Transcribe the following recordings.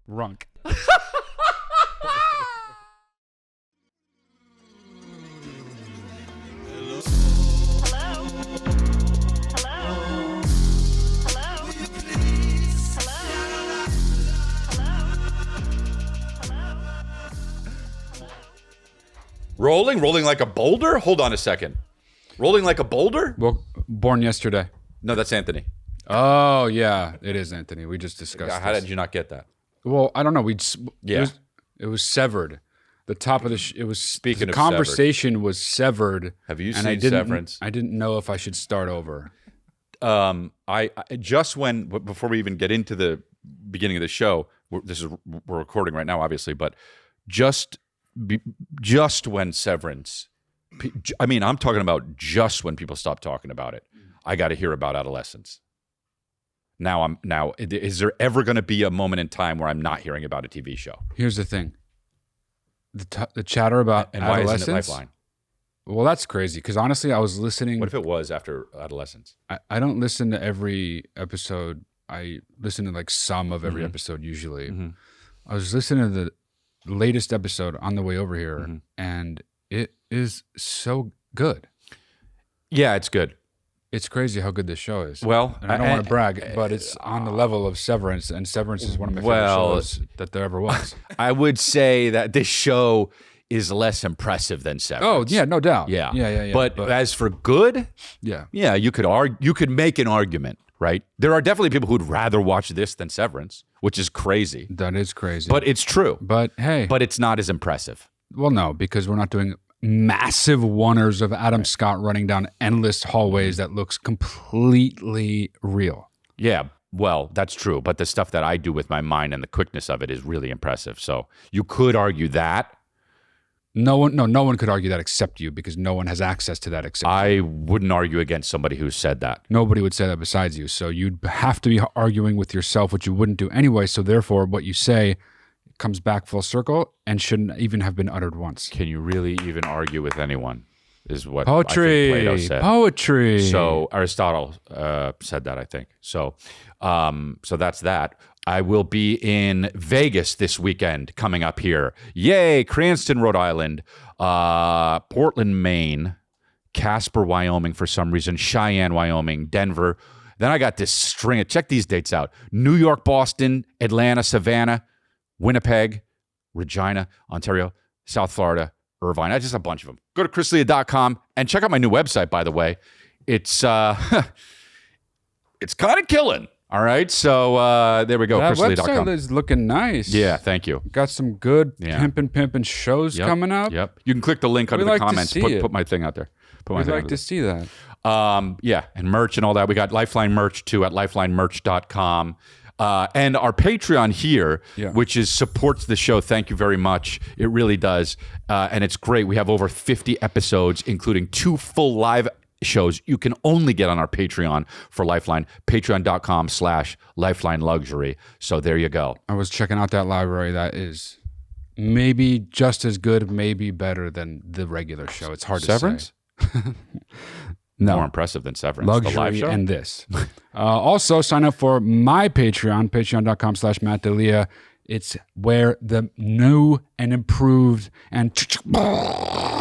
Runk. Rolling like a boulder? Hold on a second. Rolling like a boulder? Well, born yesterday. No, that's Anthony. Oh, yeah. It is Anthony. We just discussed How this. did you not get that? Well, I don't know. Yeah. It was severed. The top of it was... Speaking the of conversation was severed. Have you and seen Severance? I didn't know if I should start over. I just before we even get into the beginning of the show, we're recording right now, obviously, but just when Severance, I mean, I'm talking about just when people stop talking about it, I got to hear about adolescence. Now, is there ever going to be a moment in time where I'm not hearing about a TV show? Here's the thing. The chatter about and adolescence. Why isn't it Lifeline? Well, that's crazy because honestly, I was listening. What if it was after adolescence? I don't listen to every episode. I listen to like some of every episode usually. Mm-hmm. I was listening to the latest episode on the way over here, and it is so good. Yeah, it's good. It's crazy how good this show is. Well, and I don't want to brag, but it's on the level of Severance, and Severance is one of my favorite shows that there ever was. I would say that this show is less impressive than Severance. Oh yeah, no doubt. Yeah. But as for good, yeah, you could make an argument, right? There are definitely people who'd rather watch this than Severance, which is crazy. That is crazy. But it's true. But hey, but it's not as impressive. Well, no, because we're not doing massive oneers of Adam Scott running down endless hallways that looks completely real. Yeah, well, that's true. But the stuff that I do with my mind and the quickness of it is really impressive. So you could argue that. No one could argue that except you, because no one has access to that except I you. wouldn't argue against somebody who said that. Nobody would say that besides you. So you'd have to be arguing with yourself, which you wouldn't do anyway. So therefore, what you say comes back full circle and shouldn't even have been uttered once. Can you really even argue with anyone? Is what poetry. I think Plato said. Poetry. So Aristotle said that, I think. So that's that. I will be in Vegas this weekend coming up here. Yay! Cranston, Rhode Island, Portland, Maine, Casper, Wyoming for some reason, Cheyenne, Wyoming, Denver. Then I got this string. Check these dates out. New York, Boston, Atlanta, Savannah, Winnipeg, Regina, Ontario, South Florida, Irvine. Just a bunch of them. Go to chrislea.com and check out my new website, by the way. It's it's kind of killing. All right. So there we go. That chrislea.com. website is looking nice. Yeah, thank you. Got some good pimpin' shows coming out. Yep. You can click the link under the comments. Put my thing out there. We'd like to see that. Yeah, and merch and all that. We got Lifeline merch too at lifelinemerch.com. And our Patreon here, which supports the show. Thank you very much. It really does. And it's great. We have over 50 episodes, including 2 full live shows you can only get on our Patreon for Lifeline, patreon.com/Lifeline Luxury. So there you go. I was checking out that library. That is maybe just as good, maybe better than the regular show. It's hard Severance? to say. No. More impressive than Severance, Luxury the live show. And this. Also, sign up for my Patreon, patreon.com/Matt D'Elia. It's where the new and improved and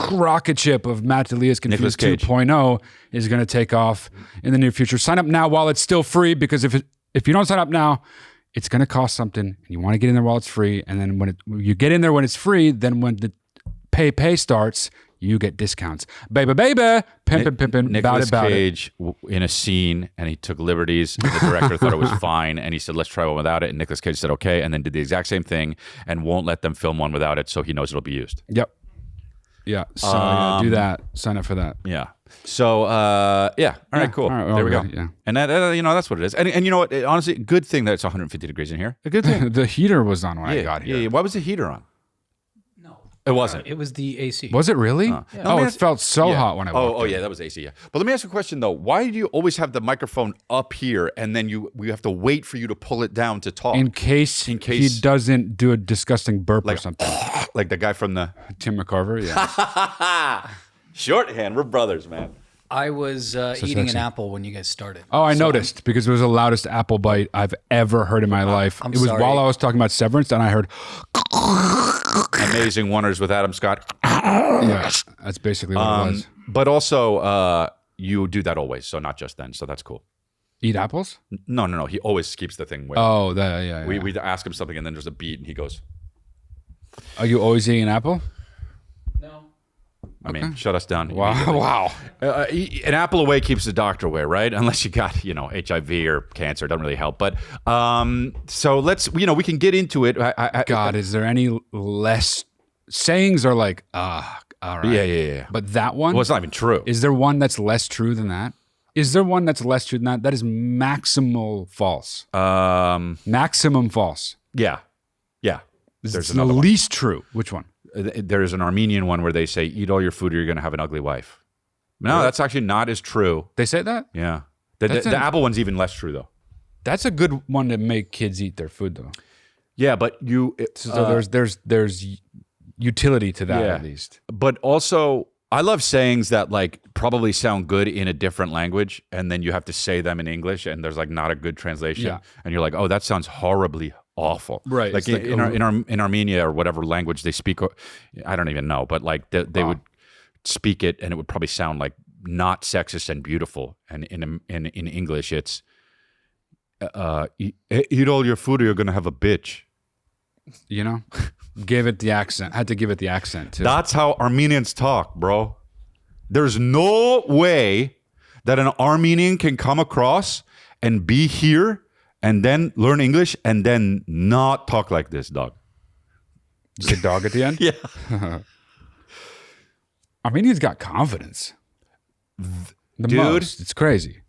rocket ship of Matt D'Elia's Confused 2.0 is going to take off in the near future. Sign up now while it's still free, because if you don't sign up now, it's going to cost something, and you want to get in there while it's free. And then when you get in there when it's free, then when the pay starts, you get discounts. Baby, pimpin', Nicolas about Cage in a scene, and he took liberties. The director thought it was fine, and he said, let's try one without it. And Nicolas Cage said, okay, and then did the exact same thing and won't let them film one without it, so he knows it'll be used. Yep. Yeah, so do that. Sign up for that. Yeah. So, All right, cool. All right, there we go. Yeah. And that, that's what it is. And you know what? Honestly, good thing that it's 150 degrees in here. A good thing. The heater was on when I got here. Yeah. Why was the heater on? It wasn't. It was the AC. Was it really? Yeah. Oh, it felt so hot when I walked in. Yeah, that was AC, yeah. But let me ask you a question, though. Why do you always have the microphone up here, and then we have to wait for you to pull it down to talk? In case he doesn't do a disgusting burp or something. Like the guy from the... Tim McCarver, yeah. Shorthand. We're brothers, man. I was eating an apple when you guys started. Oh, I noticed because it was the loudest apple bite I've ever heard in my life. I'm it was sorry. while I was talking about Severance, and I heard, Amazing Wonders with Adam Scott. yeah, that's basically what it was. But also, you do that always, so not just then. So that's cool. Eat apples? No. He always keeps the thing where Oh, yeah. we ask him something, and then there's a beat, and he goes. Are you always eating an apple? No. I mean, shut us down. Wow. An apple away keeps the doctor away, right? Unless you got, HIV or cancer, it doesn't really help. But so let's, we can get into it. God, is there any less sayings are like, all right. Yeah. But that one, Well, it's not even true. is there one that's less true than that? Is there one that's less true than that? That is maximal false. Maximum false. Yeah. There's There's the another one. least true. Which one? There's an Armenian one where they say, eat all your food or you're going to have an ugly wife. No, that's actually not as true. They say that? Yeah. The apple one's even less true, though. That's a good one to make kids eat their food, though. Yeah, but So there's utility to that at least. But also, I love sayings that like probably sound good in a different language, and then you have to say them in English, and there's like not a good translation, Yeah. and you're like, oh, that sounds horribly awful. Right. Like It's in Armenia or whatever language they speak, I don't even know, but like they would speak it, and it would probably sound like not sexist and beautiful. And in English, it's eat all your food or you're gonna have a bitch. Give it the accent. Had to give it the accent too. That's how Armenians talk, bro. There's no way that an Armenian can come across and be here and then learn English and then not talk like this, dog. You say dog at the end? Yeah. Armenians got confidence. The Dude. most. It's crazy.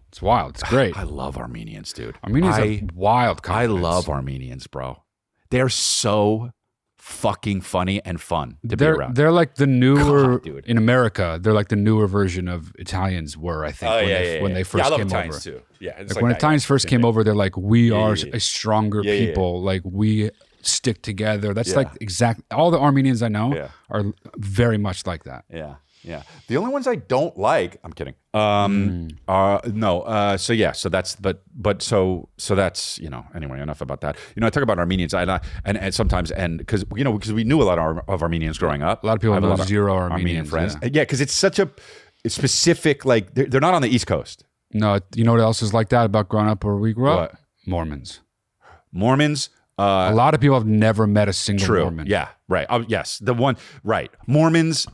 It's wild. It's great. I love Armenians, dude. Armenians have wild I confidence. love Armenians, bro. They're so fucking funny and fun to be around. They're like the newer God, dude. in America. They're like the newer version of Italians were, I think, when they first I love came Italians over. too. Yeah, it's Like when Italians first came over, they're like, we are yeah. a stronger Yeah, yeah, people. Like we stick together. That's Yeah. like exact. All the Armenians I know Yeah. are very much like that. Yeah. The only ones I don't like, I'm kidding. No. So that's so that's Anyway, enough about that. I talk about Armenians, and sometimes because we knew a lot of Armenians growing up. A lot of people I have know a lot of zero Armenian Armenians, friends. yeah. Yeah, because it's such a specific. Like they're not on the East Coast. No, you know what else is like that about growing up where we grew up? What? Mormons. Mormons. A lot of people have never met a single True. Mormon. Yeah. Right. Yes. The one. Right. Mormons,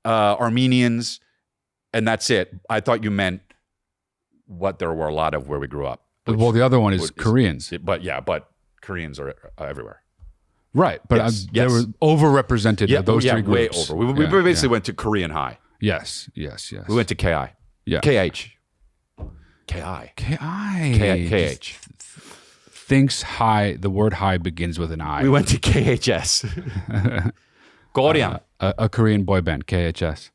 Armenians, and that's it. I thought you meant what there were a lot of where we grew up. Well, the other one is Koreans. But Koreans are everywhere. Right. But Yes, they yes. were overrepresented of those three way groups. over. We basically went to Korean High. Yes. We went to KI. Yeah. KH. KI. KH. Thinks high. The word high begins with an I. We went to KHS. Korean. A Korean boy band, KHS.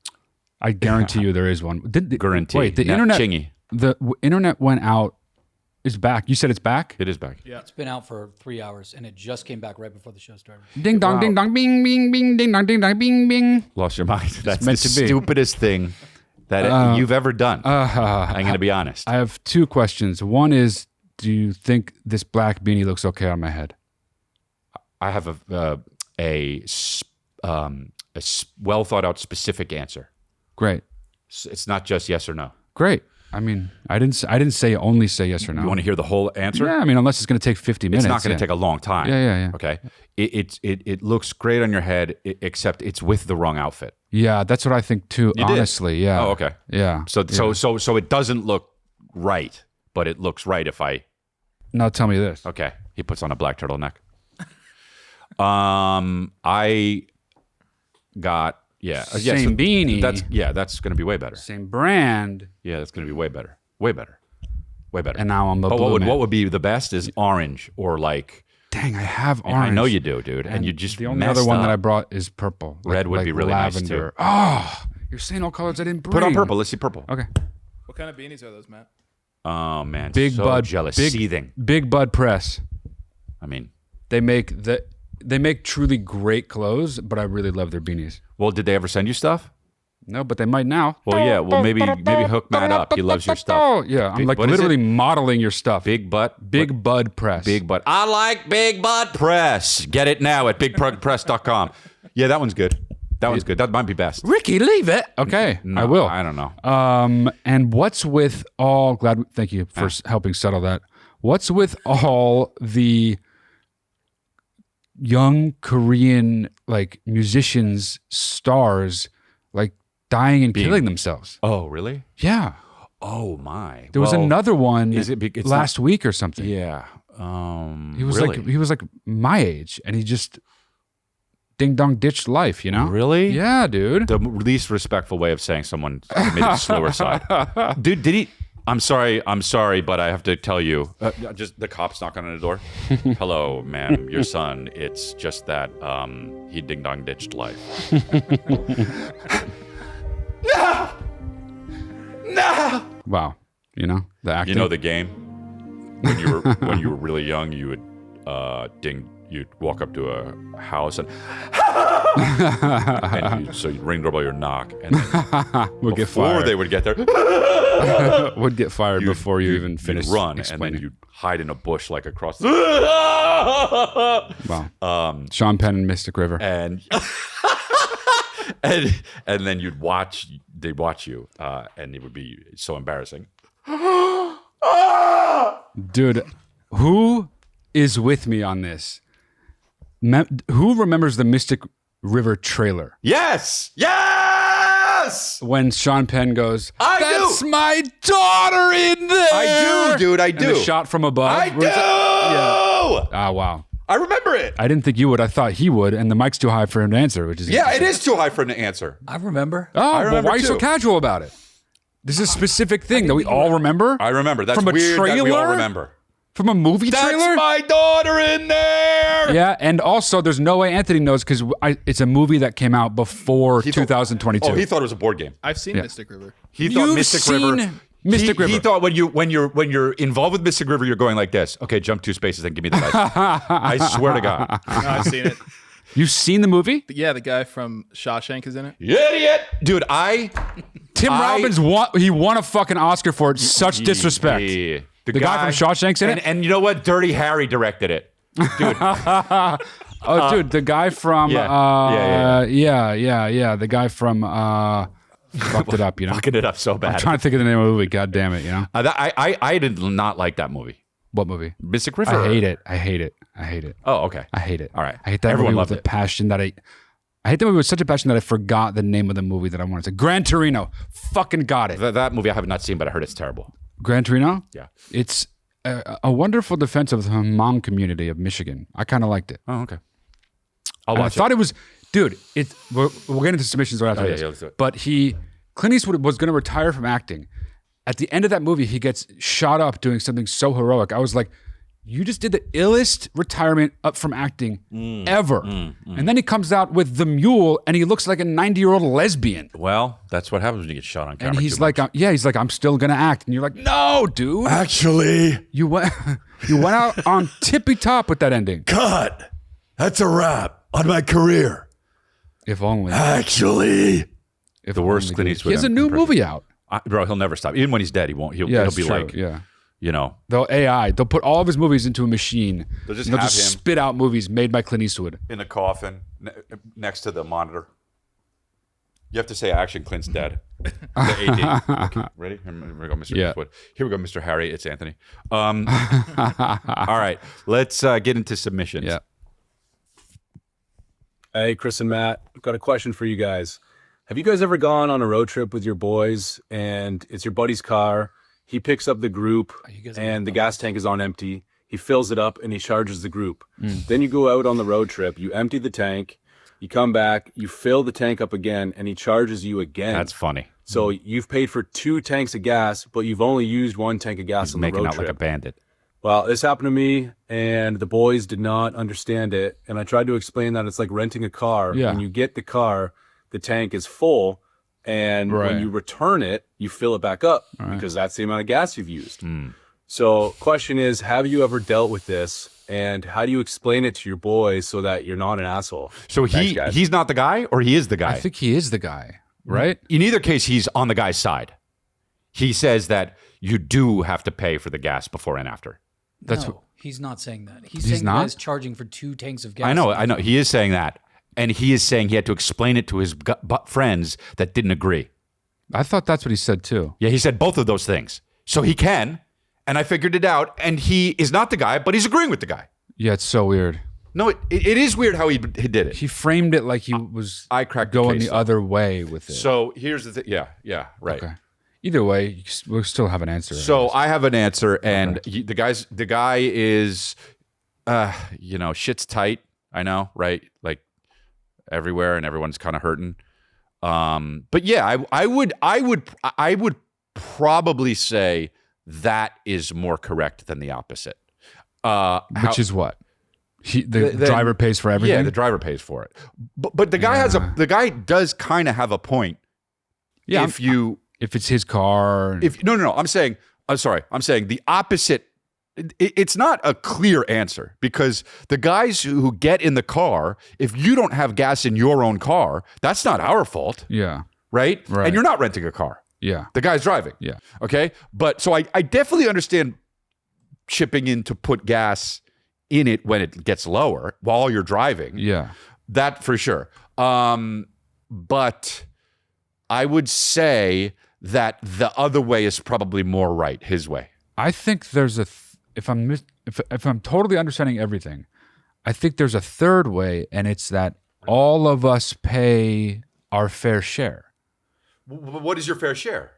I guarantee you there is one. Guarantee. Wait, the Not internet. chingy. The internet went out. It's back. You said it's back. It is back. Yeah. It's been out for 3 hours, and it just came back right before the show started. Ding dong, ding dong, bing bing bing, ding dong, bing bing. Lost your mind. That's meant the to be. stupidest thing that you've ever done. I'm going to be honest. I have two questions. One is, do you think this black beanie looks okay on my head? I have a well thought out specific answer. Great. It's not just yes or no. Great. I mean, I didn't say only say yes or no. You want to hear the whole answer? Yeah, I mean, unless it's going to take 50 minutes. It's not going to take a long time. Yeah. Okay. It looks great on your head, except it's with the wrong outfit. Yeah, that's what I think too. You did? Honestly, yeah. Oh, okay. Yeah. So it doesn't look right, but it looks right if I. Now tell me this. Okay. He puts on a black turtleneck. I got Same beanie. That's going to be way better. Same brand. Yeah, that's going to be way better. Way better. And now I'm a But blue man. what would be the best is orange or like. Dang, I have orange. I know you do, dude. And you just the only messed other one that up. I brought is purple. Red would be really nice, lavender. too. Oh, you're saying all colors I didn't bring. Put on purple. Let's see purple. Okay. What kind of beanies are those, Matt? Oh man, Big so Bud jealous, big, seething. Big Bud Press. I mean, They make truly great clothes, but I really love their beanies. well, did they ever send you stuff? No, but they might now. Well, yeah. Well, maybe hook Matt up. He loves your stuff. Oh, yeah. I'm like what is literally modeling your stuff. Big butt. Big Bud Press. Big butt. I like Big Butt Press. Get it now at bigpress.com. Yeah, that one's good. That one's good. That might be best. Ricky, leave it. Okay, No, I will. I don't know. And what's with all? Thank you for helping settle that. What's with all the young Korean like musicians, stars, like dying and killing themselves? Oh, really? Yeah, Oh my. there was another one. is it it's last week or something? Yeah. He was really? like he was like my age, and he just ding dong ditched life. You know? Really? Yeah, dude. The least respectful way of saying someone committed suicide. Dude, did he? I'm sorry, but I have to tell you, just the cops knocking on the door. Hello, ma'am, your son. It's just that he ding dong ditched life. No. Wow. You know the acting. You know the game. When you were really young, you would you'd walk up to a house and so you'd ring the doorbell, you'd knock, and then would get before fired. they would get there, Would get fired before you even finish you'd run, explaining. and then you'd hide in a bush like across the Wow. Sean Penn and Mystic River. and and then they'd watch you, and it would be so embarrassing. Dude, who is with me on this? Who remembers the Mystic River trailer? Yes. When Sean Penn goes, I do. "That's my daughter in there." I do, dude. I And do. the shot from above. I do. Yeah. Ah, wow. I remember it. I didn't think you would. I thought he would, and the mic's too high for him to answer, which is Yeah, it is too high for him to answer. I remember. Oh, well, remember why are you so too. casual about it? This is a specific thing that we all remember I remember. That's From a weird that we all trailer? remember. from a movie That's trailer. my daughter in there. Yeah, and also there's no way Anthony knows because it's a movie that came out before He thought- 2022. Oh, he thought it was a board game. I've seen Mystic River. He thought You've Mystic seen River. Mystic River. He thought when you're involved with Mystic River, you're going like this. Okay, jump 2 spaces and give me the dice. I swear to God. No, I've seen it. You've seen the movie? Yeah, the guy from Shawshank is in it. You idiot, dude. Tim Robbins won a fucking Oscar for it. Such disrespect. Yeah. The guy from Shawshank's in it? And you know what? Dirty Harry directed it. Dude. Oh, dude, the guy from Yeah. the guy from fucked it up, you know. Fucking it up so bad. I'm trying to think of the name of the movie. God damn it, you know. I did not like that movie. What movie? Mystic River. I hate it. Oh, okay. I hate it. All right. I hate that Everyone movie loved with a it. passion that I hate that movie with such a passion that I forgot the name of the movie that I wanted to. Gran Torino. Fucking got it. That movie I have not seen, but I heard it's terrible. Gran Torino? Yeah. It's a wonderful defense of the Hmong community of Michigan. I kind of liked it. Oh, okay. I'll And I watch thought it was, dude. We'll get into submissions right after yeah, this. yeah, let's do it. But Clint Eastwood was going to retire from acting. At the end of that movie, he gets shot up doing something so heroic. I was like, you just did the illest retirement up from acting ever. And then he comes out with The Mule, and he looks like a 90-year-old lesbian. Well, that's what happens when you get shot on camera. And he's too like, much. he's like, I'm still gonna act. And you're like, no, dude. Actually, You went out on tippy top with that ending. cut. That's a wrap on my career. If only. Actually, If the worst only, Clint dude. Eastwood He has a new impression. movie out. Bro, he'll never stop. Even when he's dead, he won't. He'll Yeah, be it's true. like, Yeah. you know, They'll put all of his movies into a machine. They'll just and have him- spit out movies made by Clint Eastwood. in a coffin next to the monitor. You have to say, "Action, Clint's dead." The AD. Okay, ready? Here we go, Mr. Yeah. Eastwood. Here we go, Mr. Harry. It's Anthony. All right, let's get into submissions. Yeah. Hey, Chris and Matt, I've got a question for you guys. Have you guys ever gone on a road trip with your boys and it's your buddy's car? He picks up the group and the gas tank is on empty. He fills it up and he charges the group. Then you go out on the road trip, you empty the tank, you come back, you fill the tank up again, and he charges you again. That's funny. So you've paid for 2 tanks of gas, but you've only used 1 tank of gas on the Making road out trip. like a bandit. Well, this happened to me, and the boys did not understand it. And I tried to explain that it's like renting a car. Yeah. When you get the car, the tank is full, and Right. when you return it, you fill it back up because that's the amount of gas you've used. So, question is, have you ever dealt with this, and how do you explain it to your boys so that you're not an asshole? So Thanks, guys. he's not the guy, or he is the guy. I think he is the guy. right? In either case, he's on the guy's side. He says that you do have to pay for the gas before and after. That's no, he's not saying that. He's He's saying not? the guy's charging for 2 tanks of gas. I know. He is saying that. And he is saying he had to explain it to his friends that didn't agree. I thought that's what he said too. Yeah, he said both of those things. So he can, and I figured it out, and he is not the guy, but he's agreeing with the guy. Yeah, it's so weird. No, it is weird how he did it. He framed it like he was I cracked the going case, the though. other way with it. So here's the thing. Yeah, right. Okay. Either way, we'll still have an answer. So I have an answer, and the guy is, shit's tight. I know, right? Like everywhere, and everyone's kind of hurting. But yeah, I would probably say that is more correct than the opposite. Which is what? The driver pays for everything? Yeah, the driver pays for it. But the guy the guy does kind of have a point. Yeah, if it's his car. No, I'm saying the opposite. It's not a clear answer because the guys who get in the car, if you don't have gas in your own car, that's not our fault. Yeah. Right? Right. And you're not renting a car. Yeah. The guy's driving. Yeah. Okay. But so I definitely understand chipping in to put gas in it when it gets lower while you're driving. Yeah. That for sure. But I would say that the other way is probably more right, his way. I think there's if I'm totally understanding everything, I think there's a third way, and it's that all of us pay our fair share. What is your fair share?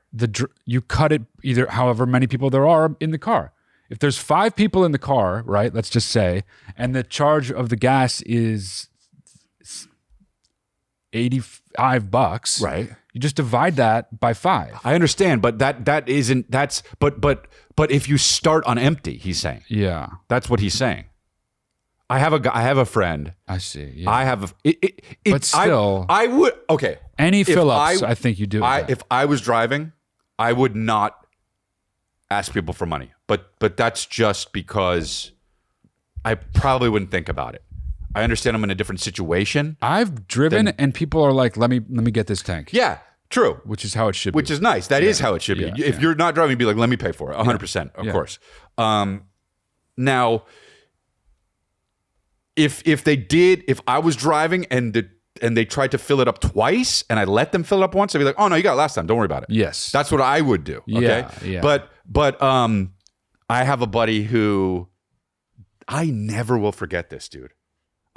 You cut it either however many people there are in the car. If there's 5 people in the car, right, let's just say, and the charge of the gas is $85, right? You just divide that by 5. I understand, but but if you start on empty, he's saying. Yeah. That's what he's saying. I have a friend. I see. Yeah. I have but still, I would okay. Any fill-ups, I think you do. If I was driving, I would not ask people for money. But that's just because I probably wouldn't think about it. I understand I'm in a different situation. I've driven and people are like, let me get this tank. Yeah, true. Which is how it should be. Which is nice. That is how it should be. If you're not driving, be like, let me pay for it. 100%, of course. Now, if I was driving and they tried to fill it up twice and I let them fill it up once, I'd be like, oh no, you got it last time. Don't worry about it. Yes. That's what I would do. Okay. Yeah. But I have a buddy who I never will forget this, dude.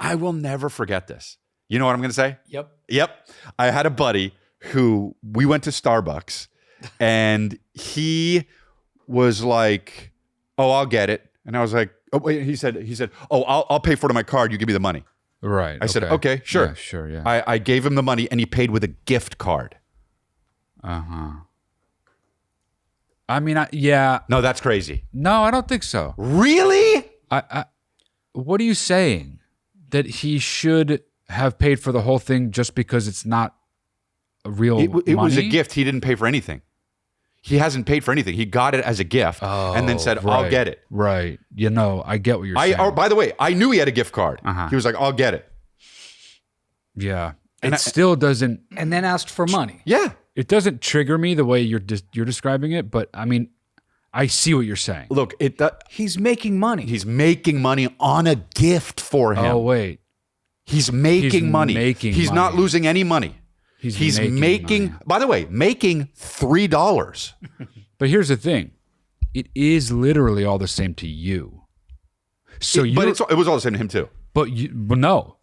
I will never forget this. You know what I'm going to say? Yep. I had a buddy who we went to Starbucks and he was like, oh, I'll get it. And I was like, oh, wait, he said, oh, I'll pay for it on my card. You give me the money. Right. I said, okay, sure. Yeah, sure. Yeah. I gave him the money and he paid with a gift card. I mean, yeah. No, that's crazy. No, I don't think so. Really? What are you saying? That he should have paid for the whole thing just because it's not a real It was a money? gift. He didn't pay for anything. He hasn't paid for anything. He got it as a gift and then said, I'll get it. Right. I get what you're saying. By the way, I knew he had a gift card. He was like, I'll get it. Yeah. It still doesn't. And then asked for money. Yeah. It doesn't trigger me the way you're describing it, but I mean, I see what you're saying. Look, He's making money. he's making money on a gift for him. Oh wait, He's making money. making He's not money. losing any money. He's making money. by the way, making $3. But here's the thing: it is literally all the same to you. So But it was all the same to him too. but no,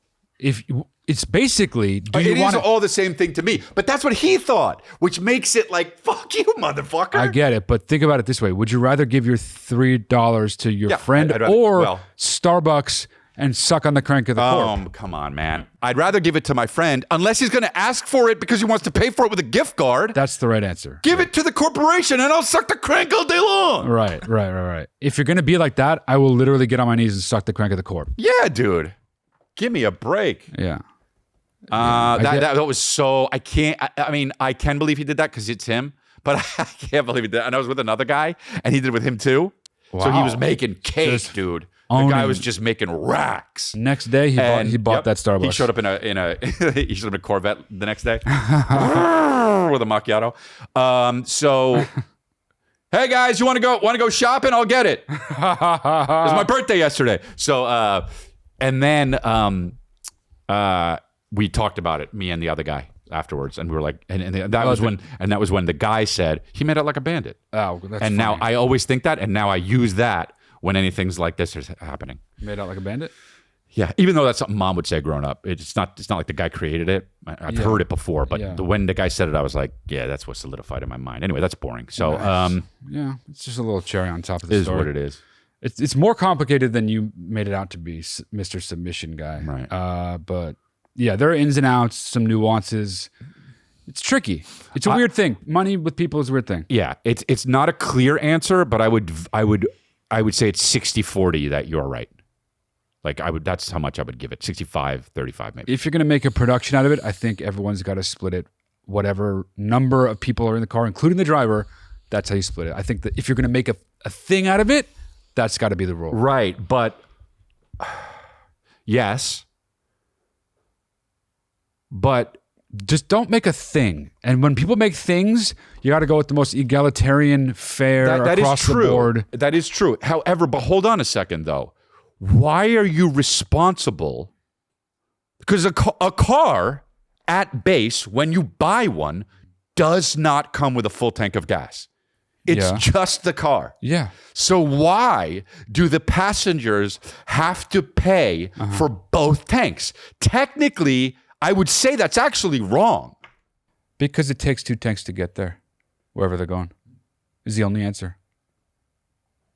it's basically, do you It want is all the same thing to me. But that's what he thought, which makes it like, fuck you, motherfucker. I get it, but think about it this way: would you rather give your $3 to your friend I'd rather- or Starbucks and suck on the crank of the corp? Come on, man. I'd rather give it to my friend unless he's going to ask for it because he wants to pay for it with a gift card. That's the right answer. Give it to the corporation and I'll suck the crank all day long. Right. If you're gonna be like that, I will literally get on my knees and suck the crank of the corp. Yeah, dude. Give me a break. Yeah. That was so, I can believe he did that because it's him, but I can't believe he did that. And I was with another guy and he did it with him too. So he Wow. was making cake, dude. The guy Owning. was just making racks. Next day, he bought that Starbucks. He showed up in a he showed up in a Corvette the next day with a macchiato. So, hey guys, you want to go shopping? I'll get it. It was my birthday yesterday. So, and then we talked about it, me and the other guy afterwards, and we were like, and that was when the guy said he made out like a bandit. Oh, that's And now funny. I always think that, and now I use that when anything's like this is happening. Made out like a bandit? Yeah, even though that's something mom would say growing up, it's not like the guy created it. I've heard it before, but when the guy said it, I was like, yeah, that's what solidified in my mind. Anyway, that's boring. So, Yeah, it's just a little cherry on top of the is story. what it is. It's more complicated than you made it out to be, Mr. Submission Guy. Right. But yeah, there are ins and outs, some nuances. It's tricky. It's a weird thing. Money with people is a weird thing. Yeah, it's not a clear answer, but I would say it's 60-40 that you're right. Like that's how much I would give it. 65-35 maybe. If you're going to make a production out of it, I think everyone's got to split it. Whatever number of people are in the car, including the driver, that's how you split it. I think that if you're going to make a thing out of it, that's got to be the rule. Right, but yes. But just don't make a thing. And when people make things, you got to go with the most egalitarian, fair, that across is true. the board. That is true. However, but hold on a second though. Why are you responsible? Because a car at base, when you buy one, does not come with a full tank of gas. It's just the car. Yeah. So why do the passengers have to pay for both tanks? Technically, I would say that's actually wrong. Because it takes 2 tanks to get there, wherever they're going, is the only answer.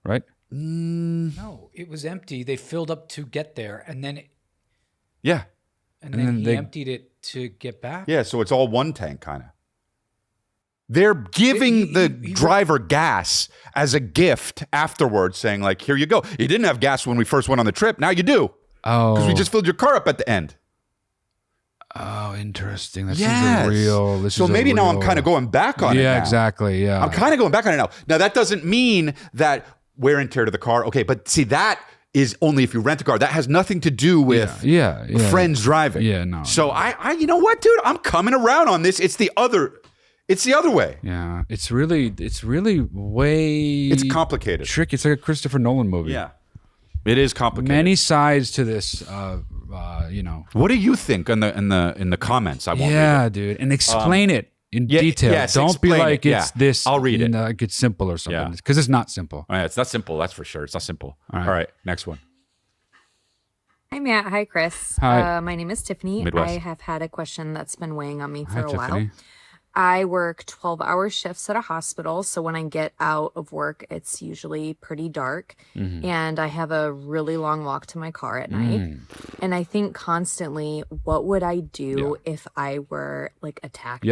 Right? No, it was empty. They filled up to get there, and then Yeah. then he emptied it to get back. Yeah, so it's all one tank kind of. They're giving the driver gas as a gift afterwards, saying like, here you go. You didn't have gas when we first went on the trip. Now you do. Oh. Because we just filled your car up at the end. Oh, interesting. This Yes. is a real. So maybe now I'm kind of going back on it. Yeah, now. exactly. Yeah. I'm kind of going back on it now. Now, that doesn't mean that wear and tear to the car. Okay, but see, that is only if you rent a car. That has nothing to do with friends driving. Yeah, no. So I you know what, dude? I'm coming around on this. It's the other way. Yeah, it's really way. It's complicated. Tricky. It's like a Christopher Nolan movie. Yeah, it is complicated. Many sides to this. What do you think in the comments? I won't read it. Dude, and explain it in detail. yes, Don't be explain like it. it's this. I'll read it. Like it's simple or something. Yeah. Because it's not simple. Oh, yeah, it's not simple. That's for sure. It's not simple. All right, next one. Hi, Matt. Hi, Chris. Hi. My name is Tiffany. Midwest. I have had a question that's been weighing on me for Hi, a while. Tiffany. I work 12-hour shifts at a hospital, so when I get out of work, it's usually pretty dark, and I have a really long walk to my car at night. And I think constantly, what would I do if I were like attacked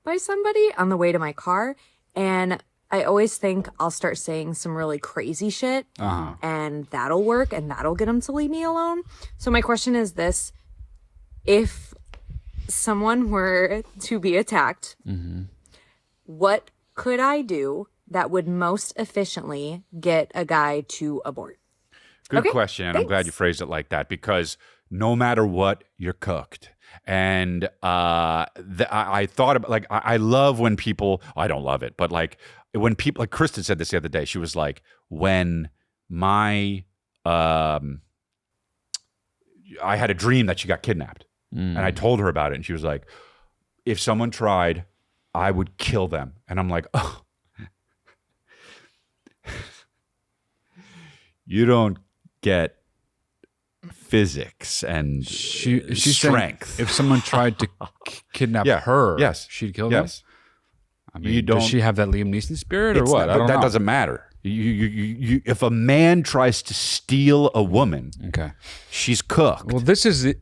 by somebody on the way to my car? And I always think I'll start saying some really crazy shit, and that'll work, and that'll get them to leave me alone. So my question is this: if someone were to be attacked, what could I do that would most efficiently get a guy to abort? Good Okay, question, and I'm glad you phrased it like that because no matter what, you're cooked. And I thought about like I love when people. I don't love it, but like when people like Kristen said this the other day. She was like, when my I had a dream that she got kidnapped. And I told her about it, and she was like, if someone tried, I would kill them. And I'm like, oh, you don't get physics and She's strength. saying if someone tried to kidnap Yeah. her, Yes. she'd kill them. Yes. I mean, You don't- does she have that Liam Neeson spirit or It's what? not- I but don't that know. doesn't matter. You, if a man tries to steal a woman, Okay. she's cooked. Well, this is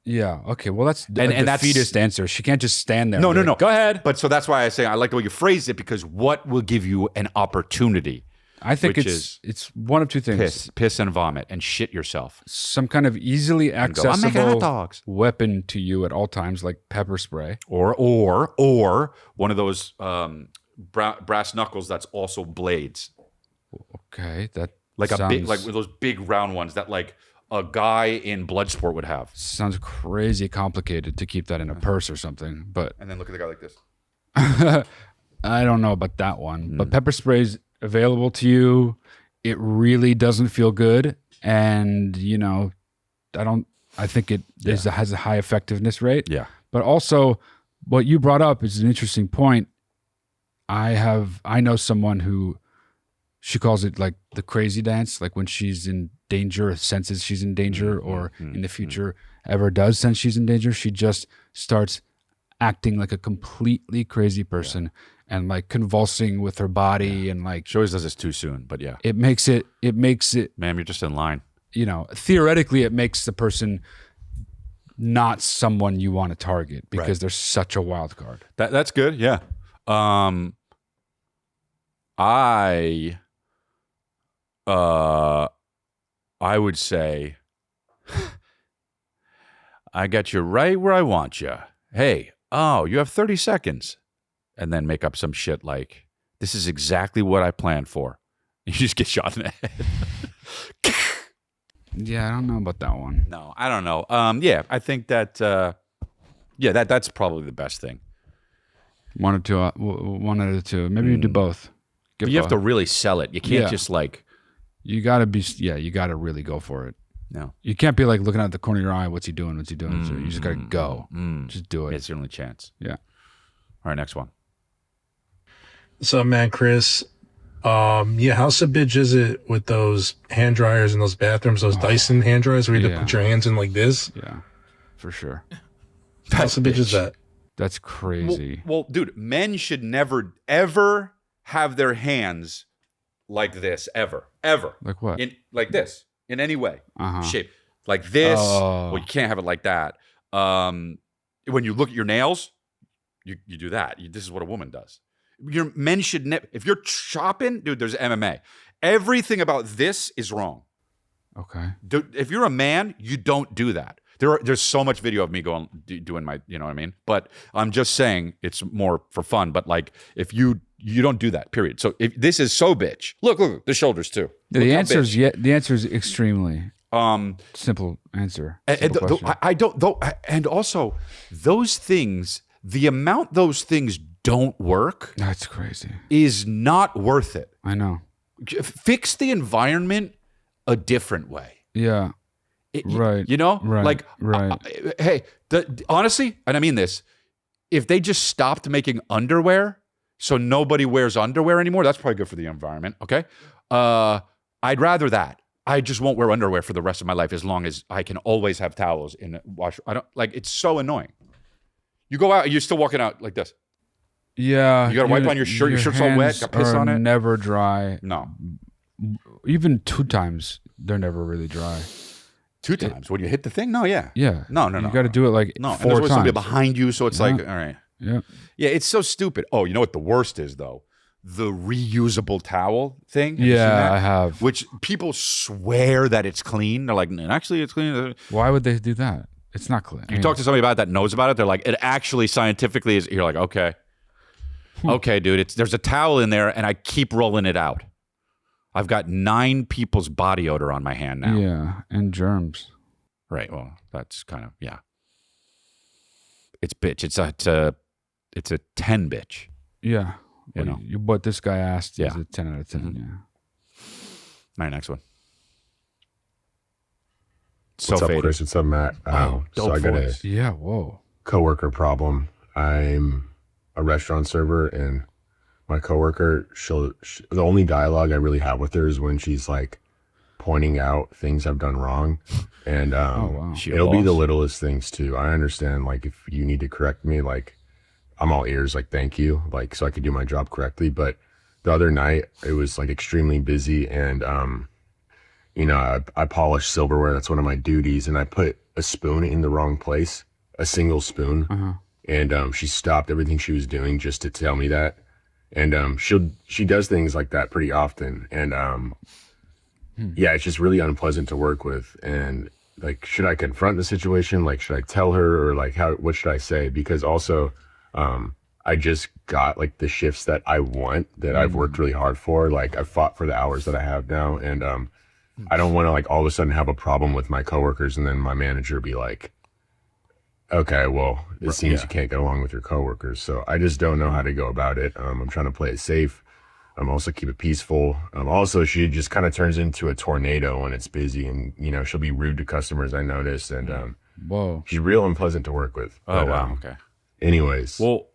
yeah. Okay. Well, that's And the that's- defeatist answer. She can't just stand there. No, and no, be no. like, Go ahead. But so that's why I say I like the way you phrased it because what will give you an opportunity? I think which it's one of two things. Piss and vomit and shit yourself. Some kind of easily go, "I'm making hot accessible dogs." weapon to you at all times, like pepper spray. Or one of those brass knuckles that's also blades. Okay, that like a big, like those big round ones that like a guy in Bloodsport would have. Sounds crazy complicated to keep that in a purse or something, but And then look at the guy like this. I don't know about that one. But pepper spray's available to you. It really doesn't feel good, and I think it has a high effectiveness rate. Yeah. But also, what you brought up is an interesting point. I know someone who, she calls it like the crazy dance, like when she's in danger, senses she's in danger, or in the future ever does sense she's in danger, she just starts acting like a completely crazy person and like convulsing with her body and like. She always does this too soon, but yeah. It makes it. Ma'am, you're just in line. Theoretically, it makes the person not someone you want to target because they're such a wild card. That's good. Yeah. I would say I got you right where I want you. Hey, you have 30 seconds. And then make up some shit like, this is exactly what I planned for. You just get shot in the head. Yeah, I don't know about that one. No, I don't know. Yeah, I think that, that's probably the best thing. One or two, one out of the two. Maybe you do both. But you have to really sell it. You can't just like. You gotta you gotta really go for it. No. You can't be like looking at the corner of your eye. What's he doing? What's he doing? So you just gotta go. Just do it. It's your only chance. Yeah. All right, next one. So, man, Chris, how a bitch is it with those hand dryers in those bathrooms, those Dyson hand dryers where you have to put your hands in like this? Yeah, for sure. How a bitch is that? That's crazy. Well, dude, men should never, ever have their hands like this, ever. Like what? Like this, in any way, shape. Like this. Oh. Well, you can't have it like that. When you look at your nails, you do that. This is what a woman does. Your men should never. If you're chopping, dude, there's MMA. Everything about this is wrong. Okay. Dude, if you're a man, you don't do that. There's so much video of me doing my, you know what I mean? But I'm just saying it's more for fun. But like, if you don't do that, period. So if this is so bitch, look, the shoulders too. The answer is extremely simple answer. And also those things, the amount those things don't work. That's crazy. Is not worth it. I know. Fix the environment a different way. Yeah. Right. You know? Right. Like, right. Hey, honestly, and I mean this, if they just stopped making underwear so nobody wears underwear anymore, that's probably good for the environment, okay? I'd rather that. I just won't wear underwear for the rest of my life as long as I can always have towels in the wash. It's so annoying. You go out, you're still walking out like this. Yeah. You got to wipe on your shirt. Your shirt's all wet. Got piss on it. Never dry. No. Even 2 times, they're never really dry. 2 times? When you hit the thing? No, yeah. Yeah. No. You got to do it like 4 times. There's always somebody times. behind you, so it's like, all right. Yeah. Yeah, it's so stupid. Oh, you know what the worst is, though? The reusable towel thing. Have you seen Yeah, that? I have. Which people swear that it's clean. They're like, actually, it's clean. Why would they do that? It's not clean. You talk to somebody about it that knows about it, they're like, it actually scientifically is. You're like, okay. Okay, dude, there's a towel in there, and I keep rolling it out. I've got 9 people's body odor on my hand now. Yeah, and germs. Right. Well, that's kind of, yeah. It's bitch. It's a 10 bitch. Yeah. You know. What this guy asked is Yeah. a 10 out of 10. Mhm. Yeah. All right, next one. What's up, faded. Chris? What's up, Matt? So I got a Yeah. Whoa. coworker problem. I'm a restaurant server, and my coworker, the only dialogue I really have with her is when she's like pointing out things I've done wrong, and wow. it'll be the littlest things too. I understand, like, if you need to correct me, like, I'm all ears, like, thank you, like, so I could do my job correctly. But the other night it was like extremely busy, and I polish silverware. That's one of my duties, and I put a spoon in the wrong place, a single spoon. And she stopped everything she was doing just to tell me that. And she does things like that pretty often. And yeah, it's just really unpleasant to work with. And like, should I confront the situation? Like, should I tell her, or like, what should I say? Because also, I just got like the shifts that I want, that I've worked really hard for. Like I've fought for the hours that I have now. And I don't want to like all of a sudden have a problem with my coworkers and then my manager be like, okay, well, it seems you can't get along with your coworkers. So I just don't know how to go about it. I'm trying to play it safe. Also keep it peaceful. Also, she just kind of turns into a tornado when it's busy, and you know she'll be rude to customers. I noticed, and Whoa, she's real unpleasant to work with. Oh, But, wow. Okay. Anyways, Well,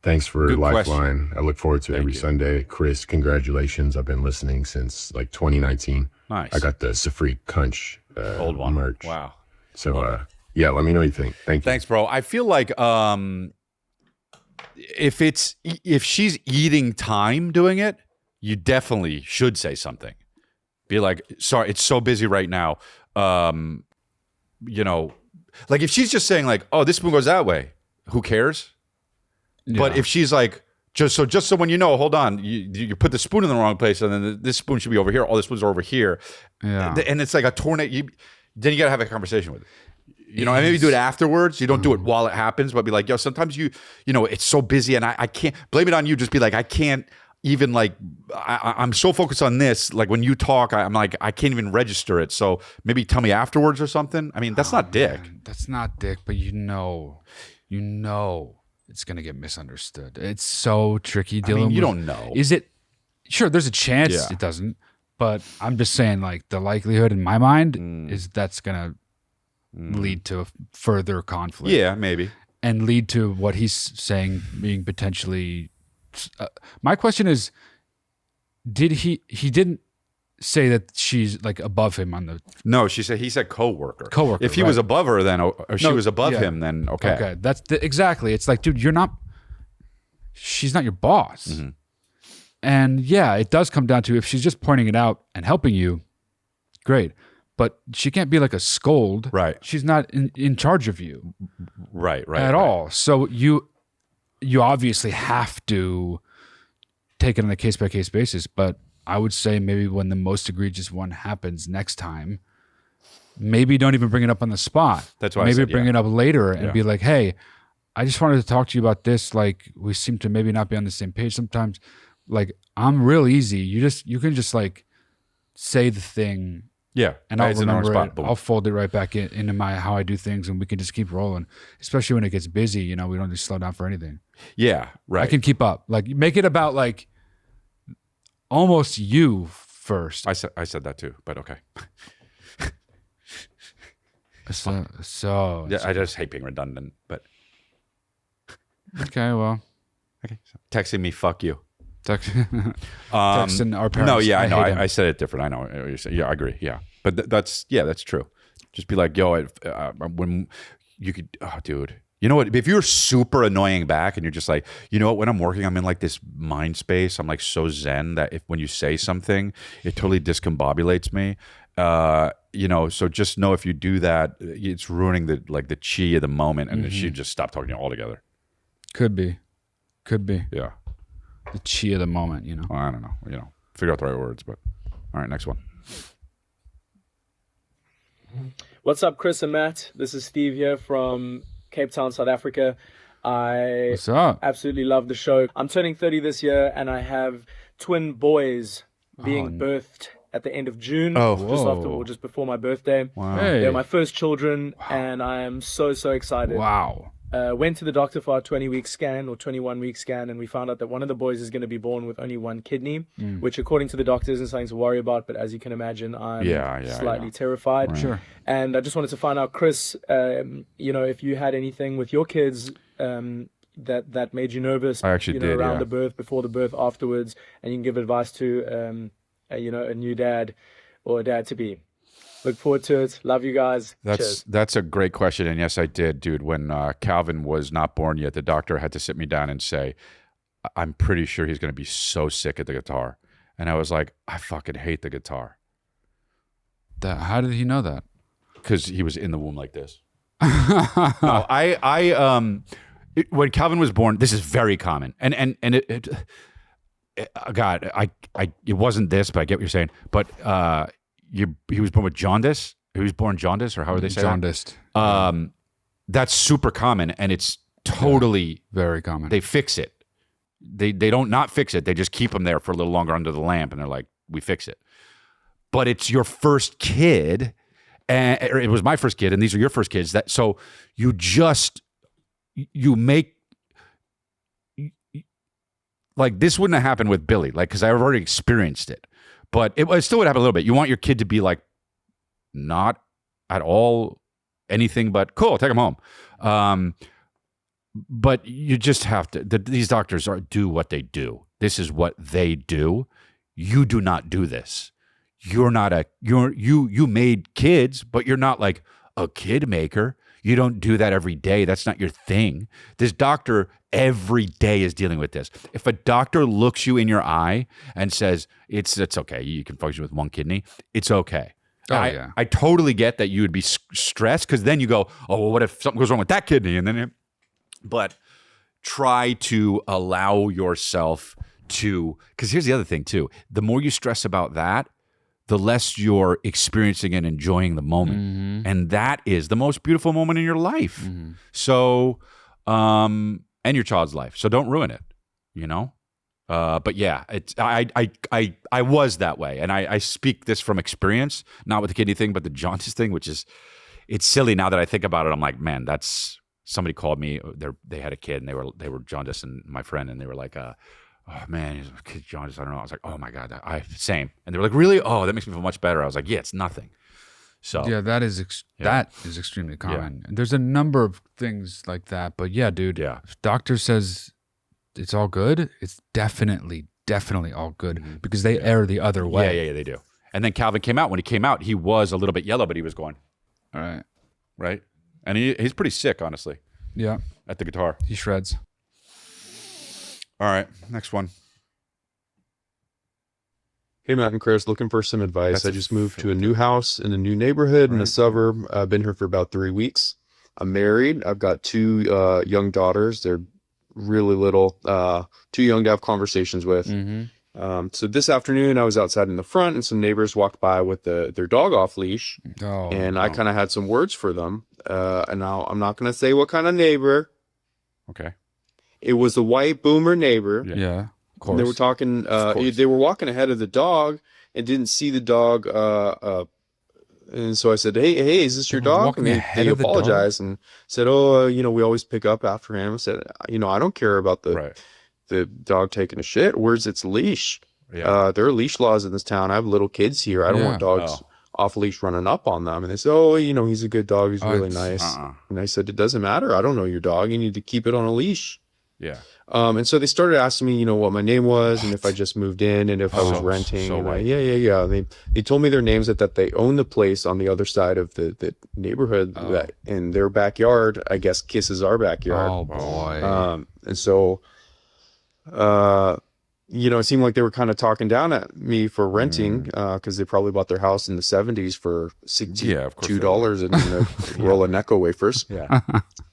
thanks for good Lifeline. I look forward to it every you. Sunday. Chris, congratulations. I've been listening since like 2019. nice. I got the Safri Kunch old one. merch. Wow. So yeah, let me know what you think. Thank you. Thanks, bro. I feel like if she's eating time doing it, you definitely should say something. Be like, sorry, it's so busy right now. You know, like if she's just saying like, oh, this spoon goes that way, who cares? But if she's like, just so when you know, hold on, you put the spoon in the wrong place, and then this spoon should be over here. All the spoons are over here. Yeah. And it's like a tornado. Then you got to have a conversation with it. You know, and maybe do it afterwards. You don't do it while it happens, but be like, yo, sometimes you know, it's so busy and I can't blame it on you. Just be like, I can't even like, I'm so focused on this. Like when you talk, I'm like, I can't even register it. So maybe tell me afterwards or something. I mean, that's not dick. Man, that's not dick, but you know, it's going to get misunderstood. It's so tricky dealing with. You don't know. Is it? Sure, there's a chance Yeah. it doesn't, but I'm just saying like the likelihood in my mind is that's going to lead to further conflict. Yeah, maybe. And lead to what he's saying being potentially. My question is, did he didn't say that she's like above him on the. No, he said coworker. Coworker, If he right. was above her, then, or she No, was above yeah. him, then okay. Okay, that's exactly. It's like, dude, she's not your boss. Mm-hmm. And yeah, it does come down to if she's just pointing it out and helping you, great. But she can't be like a scold. Right. She's not in charge of you Right. at all. So you obviously have to take it on a case by case basis. But I would say maybe when the most egregious one happens next time, maybe don't even bring it up on the spot. That's why I maybe said, bring yeah. it up later and Yeah. be like, hey, I just wanted to talk to you about this. Like we seem to maybe not be on the same page sometimes. Like I'm real easy. You can just like say the thing. Yeah. And I'll It's in the wrong remember spot. it. Boom. I'll fold it right back into how I do things, and we can just keep rolling. Especially when it gets busy, you know, we don't just slow down for anything. Yeah. Right. I can keep up. Like make it about like almost you first. I said that too, but okay. So Yeah, I just hate being redundant, but okay, well, okay. So, texting me, fuck you. texting our parents. No, yeah, I know. hate 'em. I said it different. I know what you're saying. Yeah, I agree. Yeah, but that's true. Just be like, yo, when you could, oh, dude. You know what? If you're super annoying back and you're just like, you know what? When I'm working, I'm in like this mind space. I'm like so zen that when you say something, it totally discombobulates me. You know, so just know if you do that, it's ruining the chi of the moment, and then she'd just stop talking to you altogether. Could be. Yeah. The chi of the moment, you know. Well, I don't know. You know, figure out the right words. But all right, next one. What's up, Chris and Matt? This is Steve here from Cape Town, South Africa. I What's up? absolutely love the show. I'm turning 30 this year, and I have twin boys being birthed at the end of June, just before my birthday. Wow. Hey. They're my first children, and I am so excited. Wow. Went to the doctor for our 20-week scan or 21-week scan, and we found out that one of the boys is going to be born with only one kidney, which according to the doctor isn't something to worry about, but as you can imagine, I'm slightly terrified. Right. Sure. And I just wanted to find out, Chris, you know, if you had anything with your kids that made you nervous, I actually did, around yeah. the birth, before the birth, afterwards, and you can give advice to, a new dad or a dad-to-be. Look forward to it. Love you guys. Cheers. That's a great question, and yes, I did, dude. When Calvin was not born yet, the doctor had to sit me down and say, "I'm pretty sure he's going to be so sick at the guitar," and I was like, "I fucking hate the guitar." How did he know that? Because he was in the womb like this. No, when Calvin was born, this is very common, and God, it wasn't this, but I get what you're saying. But he was born with jaundice. He was born jaundice, or how would they say Jaundiced. that? That's super common, and it's totally very common. They fix it. They don't not fix it. They just keep them there for a little longer under the lamp, and they're like, we fix it. But it's your first kid, and it was my first kid, and these are your first kids. So you make like this wouldn't have happened with Billy, like because I've already experienced it. But it still would happen a little bit. You want your kid to be like not at all anything but cool. Take him home. But you just have to. These doctors do what they do. This is what they do. You do not do this. You made kids, but you're not like a kid maker. You don't do that every day. That's not your thing. This doctor every day is dealing with this. If a doctor looks you in your eye and says, it's okay, you can function with one kidney, it's okay. I totally get that you would be stressed because then you go, oh, well, what if something goes wrong with that kidney? And then, but try to allow yourself to, because here's the other thing too. The more you stress about that, the less you're experiencing and enjoying the moment. Mm-hmm. And that is the most beautiful moment in your life. Mm-hmm. So, and your child's life. So don't ruin it, you know? But yeah, I was that way. And I speak this from experience, not with the kidney thing, but the jaundice thing, which is, it's silly now that I think about it. I'm like, man, somebody called me, they had a kid and they were jaundice, and my friend, and they were like, oh man, he's a kid jaundice. I don't know. I was like, oh my God, same. And they were like, really? Oh, that makes me feel much better. I was like, yeah, it's nothing. So yeah, that is extremely common. Yeah. And there's a number of things like that. But yeah, dude, if doctor says it's all good, it's definitely all good because they err the other way. Yeah, they do. And then Calvin came out. When he came out, he was a little bit yellow, but he was going, all right. And he's pretty sick, honestly. Yeah. At the guitar. He shreds. All right, next one. Hey, Matt and Chris, looking for some advice. I just moved to a new house in a new neighborhood in a suburb. I've been here for about 3 weeks. I'm married. I've got 2 young daughters. They're really little, too young to have conversations with. Mm-hmm. So this afternoon, I was outside in the front, and some neighbors walked by with their dog off leash. I kind of had some words for them. And now I'm not going to say what kind of neighbor. Okay. It was a white boomer neighbor. Yeah, of course. They were talking. They were walking ahead of the dog and didn't see the dog. And so I said, "Hey, is this your dog?" And they apologized and said, "Oh, we always pick up after him." I said, "I don't care about the dog taking a shit. Where's its leash? Yeah. There are leash laws in this town. I have little kids here. I don't want dogs off leash running up on them." And they said, "Oh, he's a good dog. He's really nice." And I said, "It doesn't matter. I don't know your dog. You need to keep it on a leash." Yeah. And so they started asking me, what my name was and if I just moved in and if I was renting. Yeah. They told me their names, that they own the place on the other side of the neighborhood that in their backyard, I guess, kisses our backyard. Oh boy. And so, it seemed like they were kind of talking down at me for renting, because they probably bought their house in the 70s for $62 and a roll of Necco wafers. Yeah.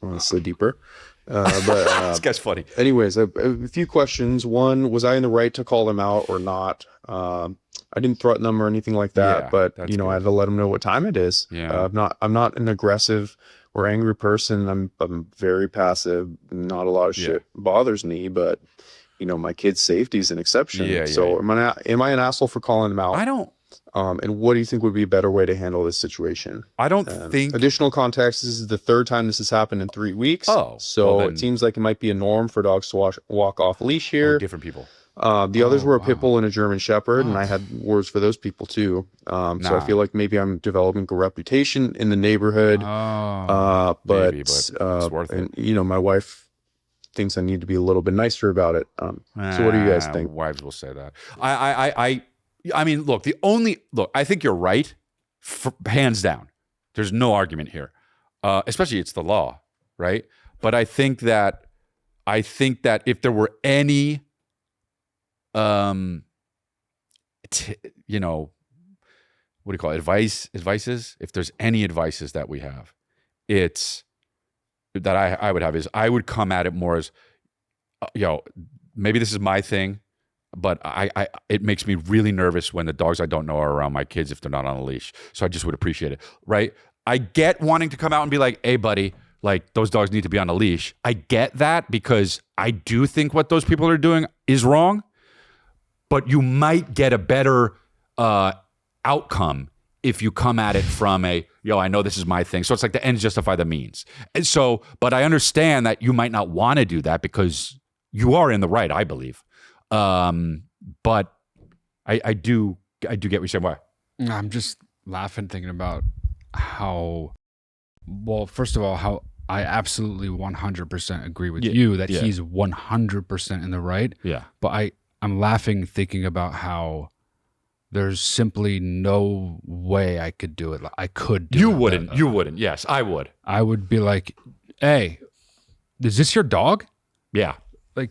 Honestly, deeper. But this guy's funny. Anyways, a few questions. One, was I in the right to call them out or not? I didn't threaten them or anything like that, but I had to let them know what time it is. Yeah. I'm not an aggressive or angry person. I'm very passive. Not a lot of shit bothers me, but my kid's safety is an exception. Am I an asshole for calling them out? I don't. And what do you think would be a better way to handle this situation? I don't think. Additional context: this is the 3rd time this has happened in 3 weeks. It seems like it might be a norm for dogs to walk off leash here. Different people. The others were a pit bull and a German Shepherd, and I had words for those people too. So I feel like maybe I'm developing a reputation in the neighborhood. But it's worth it. My wife thinks I need to be a little bit nicer about it. So what do you guys think? Wives will say that. I mean, look, I think you're right, hands down. There's no argument here. Especially it's the law, right? But I think that if there were any, what do you call it? Advices? If there's any advices that we have, it's that I would have is I would come at it more as, maybe this is my thing. But it makes me really nervous when the dogs I don't know are around my kids if they're not on a leash. So I just would appreciate it, right? I get wanting to come out and be like, "Hey, buddy, like those dogs need to be on a leash. I get that because I do think what those people are doing is wrong, but you might get a better outcome if you come at it from I know this is my thing. So it's like the ends justify the means. And so, but I understand that you might not want to do that because you are in the right, I believe. But I do get what you're saying. Why? I'm just laughing thinking about how, well, first of all, how I absolutely 100% agree with you that he's 100% in the right. Yeah. But I'm laughing thinking about how there's simply no way I could do it. Like, I could do it. You wouldn't. Yes, I would. I would be like, hey, is this your dog? Yeah. Like,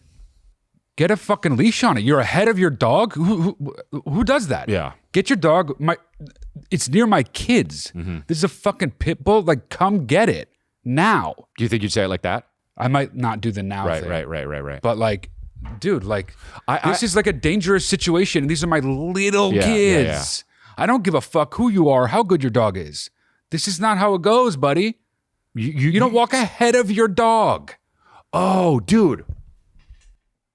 get a fucking leash on it. You're ahead of your dog? Who does that? Yeah. Get your dog. It's near my kids. Mm-hmm. This is a fucking pit bull. Like, come get it now. Do you think you'd say it like that? I might not do the now thing. Right. But like, dude, like, this is like a dangerous situation. These are my little kids. I don't give a fuck who you are, how good your dog is. This is not how it goes, buddy. You don't walk ahead of your dog. Oh, dude.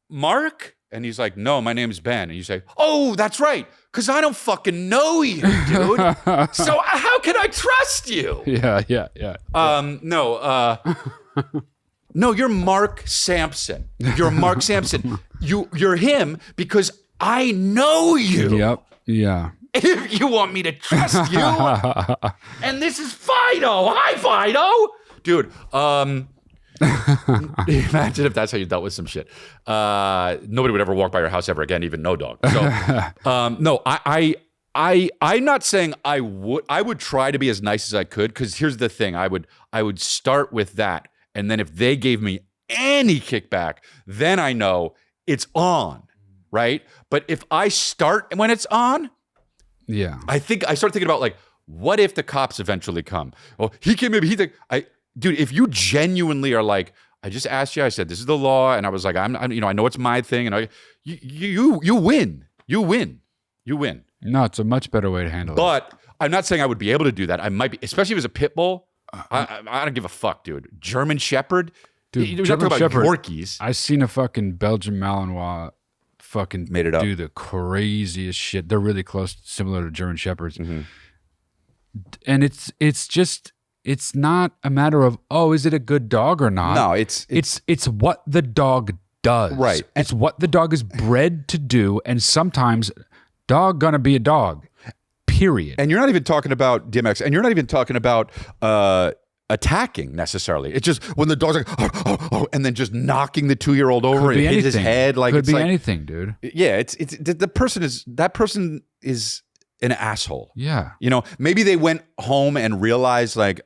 Mark? And he's like, no, my name's Ben. And you say, oh, that's right. Because I don't fucking know you, dude. So how can I trust you? Yeah. No, you're Mark Sampson. You're Mark Sampson. You're him because I know you. Yep. Yeah. If you want me to trust you. And this is Fido. Hi, Fido. Dude, imagine if that's how you dealt with some shit. Nobody would ever walk by your house ever again, even no dog. So, no, I'm not saying I would try to be as nice as I could, because here's the thing. I would start with that. And then if they gave me any kickback, then I know it's on, right? But if I start when it's on, I start thinking about, like, what if the cops eventually come? Well, he came in, dude, if you genuinely are like, I just asked you, I said, this is the law. And I was like, I know it's my thing. And you win. No, it's a much better way to handle it. But I'm not saying I would be able to do that. I might be, especially if it's a pit bull. I don't give a fuck, dude. German Shepherd? Dude, you're not talking about Yorkies. I seen a fucking Belgian Malinois fucking made it up. Do the craziest shit. They're really close, similar to German Shepherds. Mm-hmm. And it's not a matter of, oh, is it a good dog or not? No, it's what the dog does. Right. It's what the dog is bred to do, and sometimes dog gonna be a dog. Period. And you're not even talking about DMX, and you're not even talking about attacking necessarily. It's just when the dog's like, oh, and then just knocking the 2-year-old over and hit his head. Like, could it's be like anything, dude. Yeah, that person is an asshole. Yeah. You know, maybe they went home and realized, like,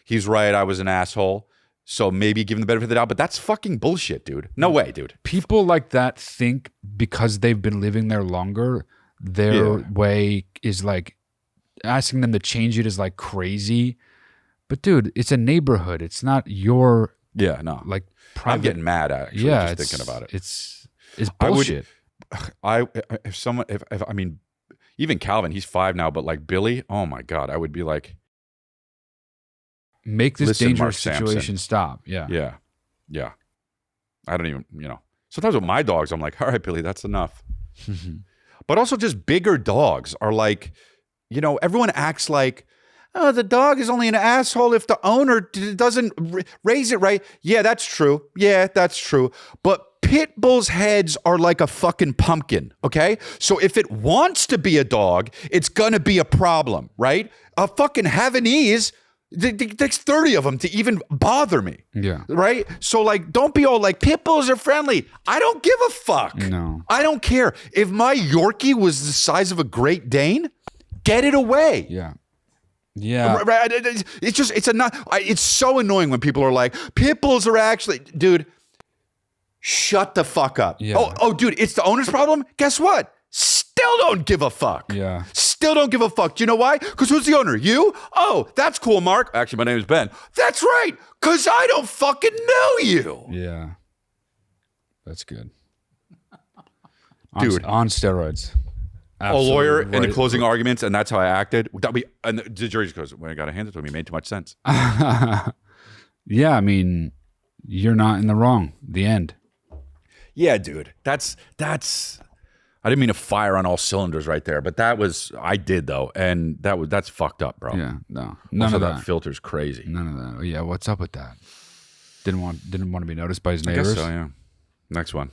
he's right, I was an asshole. So maybe give him the benefit of the doubt, but that's fucking bullshit, dude. No way, dude. People like that think because they've been living there longer, their way is like asking them to change it is like crazy. But dude, it's a neighborhood. It's not your like private. I'm getting mad actually just thinking about it. It's bullshit. I mean, even Calvin, he's 5 now, but like Billy, oh my God, I would be like, make this listen, dangerous Mark situation Sampson. stop. Yeah. I don't even, sometimes with my dogs, I'm like, all right, Billy, that's enough. But also just bigger dogs are like, everyone acts like, oh, the dog is only an asshole if the owner doesn't raise it right. Yeah, that's true. But pit bulls' heads are like a fucking pumpkin, okay? So if it wants to be a dog, it's gonna be a problem, right? A fucking Havanese, it takes 30 of them to even bother me. Yeah. Right? So, like, don't be all like, pit bulls are friendly. I don't give a fuck. No. I don't care. If my Yorkie was the size of a Great Dane, get it away. Yeah. It's so annoying when people are like, pit bulls are actually, dude, shut the fuck up. Yeah. Oh, dude, it's the owner's problem? Guess what? Still don't give a fuck. Yeah. Still don't give a fuck. Do you know why? Because who's the owner? You? Oh, that's cool, Mark. Actually, my name is Ben. That's right. Because I don't fucking know you. Yeah. That's good. Dude. On steroids. Absolutely. A lawyer in the closing arguments, and that's how I acted. And the jury just goes, well, I got to hand it to him. He made too much sense. yeah, I mean, you're not in the wrong. The end. Yeah, dude. That's. I didn't mean to fire on all cylinders right there, but I did though, and that's fucked up, bro. Yeah, no, none also, of that that. filter's crazy. None of that. Yeah, what's up with that? Didn't want to be noticed by his neighbors. I guess so, yeah. Next one.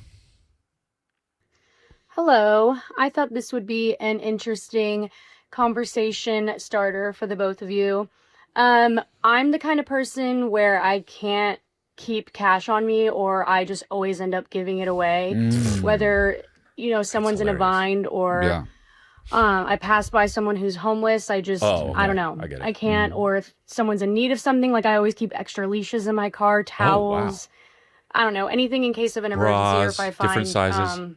Hello. I thought this would be an interesting conversation starter for the both of you. I'm the kind of person where I can't keep cash on me, or I just always end up giving it away, whether someone's in a bind or I pass by someone who's homeless. I just I don't know. I can't. Or if someone's in need of something, like I always keep extra leashes in my car, towels. I don't know, anything in case of an emergency, or if I find different sizes.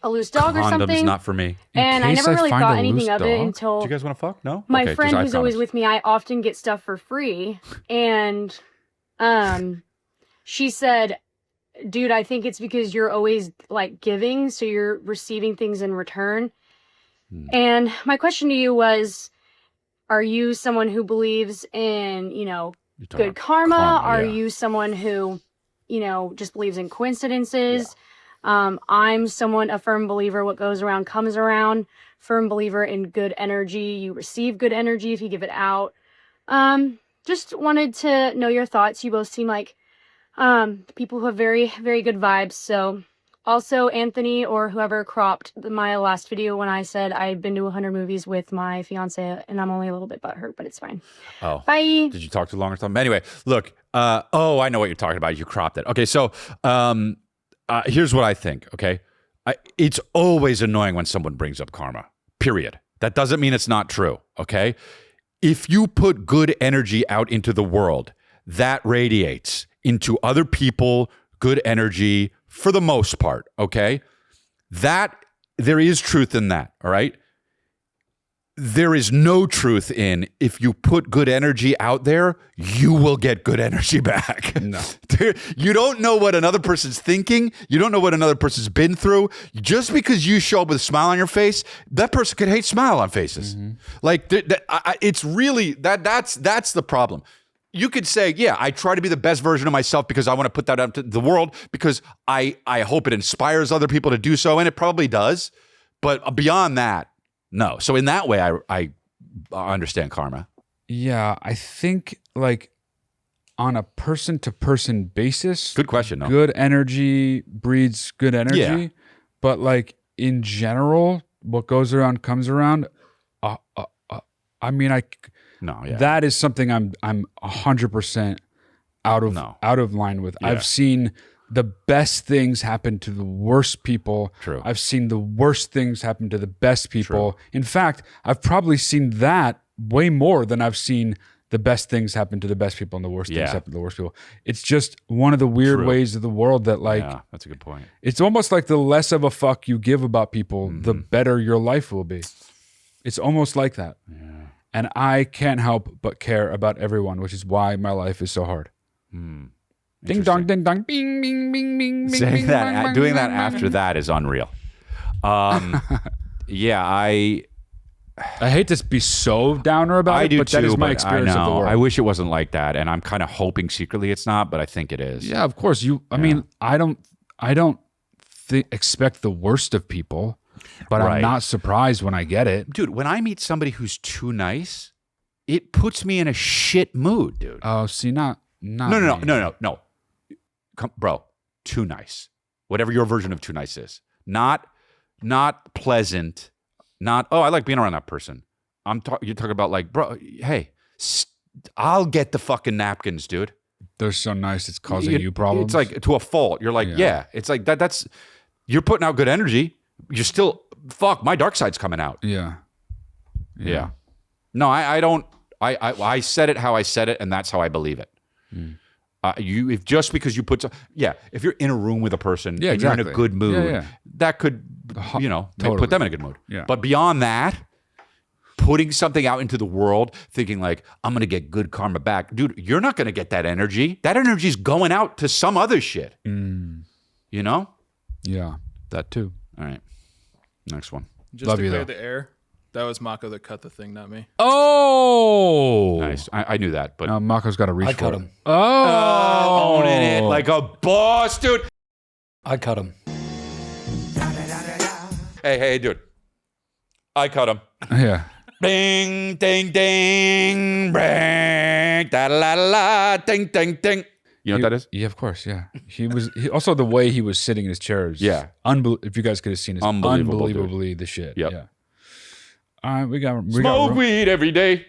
A loose dog or something. Condoms, not for me. And I never really thought anything of it until. Do you guys want to fuck? No. My friend who's always with me, I often get stuff for free, and she said, dude, I think it's because you're always like giving, so you're receiving things in return. And my question to you was, are you someone who believes in, good karma? Are you someone who, just believes in coincidences? I'm a firm believer, what goes around comes around, firm believer in good energy. You receive good energy if you give it out. Just wanted to know your thoughts. You both seem like people who have very, very good vibes. So also Anthony or whoever cropped my last video when I said I'd been to 100 movies with my fiance, and I'm only a little bit butthurt, but it's fine. Oh, bye. Did you talk too long or something? Anyway, look, I know what you're talking about. You cropped it. Okay. So, here's what I think. Okay. It's always annoying when someone brings up karma, period. That doesn't mean it's not true. Okay. If you put good energy out into the world, that radiates into other people, good energy for the most part, okay? That, there is truth in that, all right? There is no truth in if you put good energy out there, you will get good energy back. No. You don't know what another person's thinking. You don't know what another person's been through. Just because you show up with a smile on your face, that person could hate smile on faces. Like, it's really, that's the problem. You could say, yeah, I try to be the best version of myself because I want to put that out to the world because I hope it inspires other people to do so, and it probably does. But beyond that, no. So in that way, I understand karma. Yeah, I think like on a person-to-person basis. Good question. No? Good energy breeds good energy. Yeah. But like in general, what goes around comes around. I mean, that is something I'm 100% out of line with. Yeah. I've seen the best things happen to the worst people. True. I've seen the worst things happen to the best people. True. In fact, I've probably seen that way more than I've seen the best things happen to the best people and the worst things happen to the worst people. It's just one of the weird ways of the world that Yeah, that's a good point. It's almost like the less of a fuck you give about people, the better your life will be. It's almost like that. Yeah. And I can't help but care about everyone, which is why my life is so hard. Ding dong, ding dong, bing, bing, bing, bing, Saying bing, that, bing, bing, doing bing, that bing, after bing. that is unreal. Yeah, I hate to be so downer about it, but that is my experience of the world. I wish it wasn't like that, and I'm kind of hoping secretly it's not, but I think it is. Yeah, of course. I mean, I don't expect the worst of people, but I'm not surprised when I get it. Dude, when I meet somebody who's too nice, it puts me in a shit mood, dude. Oh, see, not No. Come, bro, too nice. Whatever your version of too nice is. Not pleasant. Not, oh, I like being around that person. You're talking about like, bro, hey, I'll get the fucking napkins, dude. They're so nice, it's causing you problems. It's like to a fault. You're like, yeah. It's like that's, you're putting out good energy. You're still, fuck, my dark side's coming out. Yeah. No, I don't. I said it how I said it, and that's how I believe it. If just because you put, if you're in a room with a person, and you're in a good mood, that could, put them in a good mood. Yeah. But beyond that, putting something out into the world, thinking like, I'm going to get good karma back. Dude, you're not going to get that energy. That energy's going out to some other shit. You know? Yeah, that too. All right. Next one. Just Love to you, clear though. the air, That was Mako that cut the thing, not me. Oh, Nice. I knew that, but Mako's got to reach I for cut it. him. Oh, owning it like a boss, dude. I cut him. Hey, dude. I cut him. Yeah. Ding, ding, ding, bang, da la la, ding, ding, ding. You know what that is? Yeah, of course. Yeah. Also the way he was sitting in his chairs. Yeah. If you guys could have seen it, Unbelievable, unbelievably the shit. Yep. Yeah. All right, we got Smoke weed every day.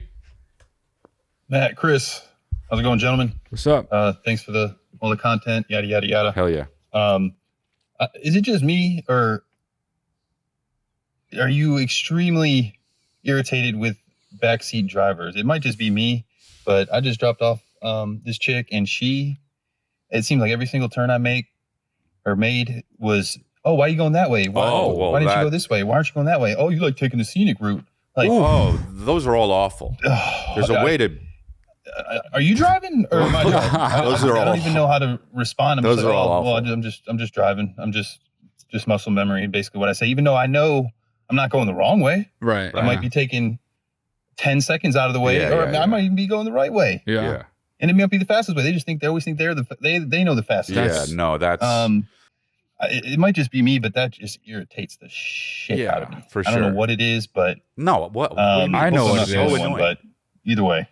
Matt, Chris, how's it going, gentlemen? What's up? Thanks for all the content, yada yada yada. Hell yeah. Is it just me, or are you extremely irritated with backseat drivers? It might just be me, but I just dropped off this chick, and it seems like every single turn I made was, oh, why are you going that way? Why didn't you go this way? Why aren't you going that way? Oh, you like taking the scenic route. Like, those are all awful. There's a way to. Are you driving or am I driving? Those are I all. don't even know how to respond. Those are all awful. Well, I'm just driving. I'm just muscle memory. Basically, what I say, even though I know I'm not going the wrong way. Right. I might be taking 10 seconds out of the way, I might even be going the right way. Yeah. And it may not be the fastest way. They always think they know the fastest. Yeah. No, that's. It might just be me, but that just irritates the shit out of me. For I don't know what it is, but no, what I know what it is. But either way,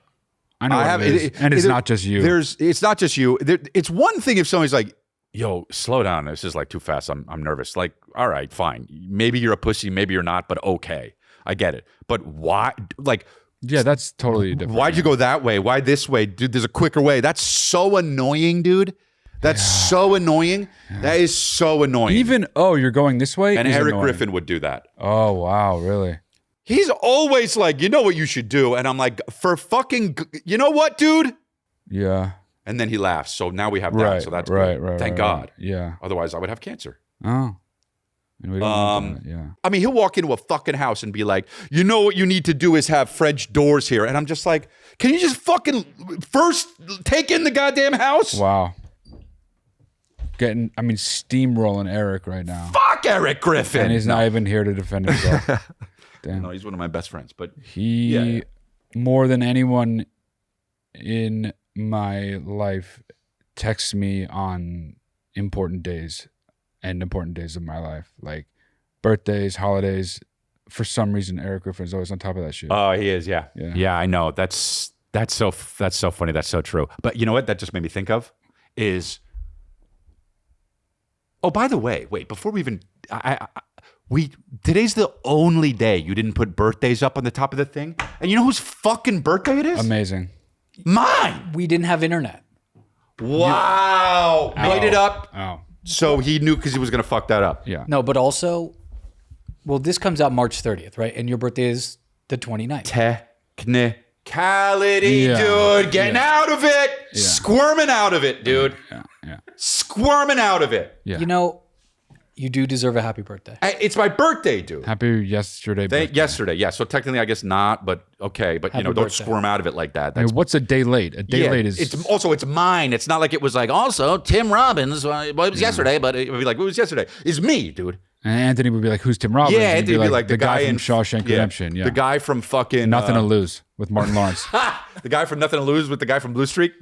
I know what it is. And it's not just you. It's not just you. It's one thing if somebody's like, yo, slow down. This is like too fast. I'm nervous. Like, all right, fine. Maybe you're a pussy. Maybe you're not, but okay. I get it. But why? Like, yeah, that's totally different. Why'd you go that way? Why this way? Dude, there's a quicker way. That's so annoying, dude. That's so annoying. That is so annoying. Even, you're going this way? And Eric Griffin would do that. Oh, wow, really? He's always like, you know what you should do? And I'm like, for fucking, you know what, dude? Yeah. And then he laughs. So now we have that. Right, So that's right, good. right. Thank right, God. Right. Yeah. Otherwise, I would have cancer. Oh. And we don't want that, yeah. I mean, he'll walk into a fucking house and be like, you know what you need to do is have French doors here. And I'm just like, can you just fucking first take in the goddamn house? Wow. Steamrolling Eric right now. Fuck Eric Griffin. And he's not even here to defend himself. Damn. No, he's one of my best friends. But he, more than anyone in my life, texts me on important days and important days of my life. Like birthdays, holidays. For some reason, Eric Griffin's always on top of that shit. Oh, he is, yeah. Yeah, I know. That's so funny. That's so true. But you know what that just made me think of is... Oh, by the way, wait, before we even, today's the only day you didn't put birthdays up on the top of the thing. And you know whose fucking birthday it is? Amazing. Mine. We didn't have internet. Wow. Made it up. Oh. So he knew because he was going to fuck that up. Yeah. No, but also, this comes out March 30th, right? And your birthday is the 29th. Technicality, dude. Getting out of it. Yeah. Squirming out of it, dude. Yeah. Squirming out of it. Yeah. You know, you do deserve a happy birthday. It's my birthday, dude. Happy yesterday birthday. Yesterday, yeah. So technically, I guess not, but okay. But Happy don't birthday. squirm out of it like that. I mean, what's a day late? A day late is... It's mine. It's not like it was like, also, Tim Robbins, it was yesterday, but it would be like, it was yesterday. It's me, dude. And Anthony would be like, who's Tim Robbins? Yeah, And Anthony would be like the guy from Shawshank Redemption. Yeah. The guy from fucking... Nothing to Lose with Martin Lawrence. The guy from Nothing to Lose with the guy from Blue Streak.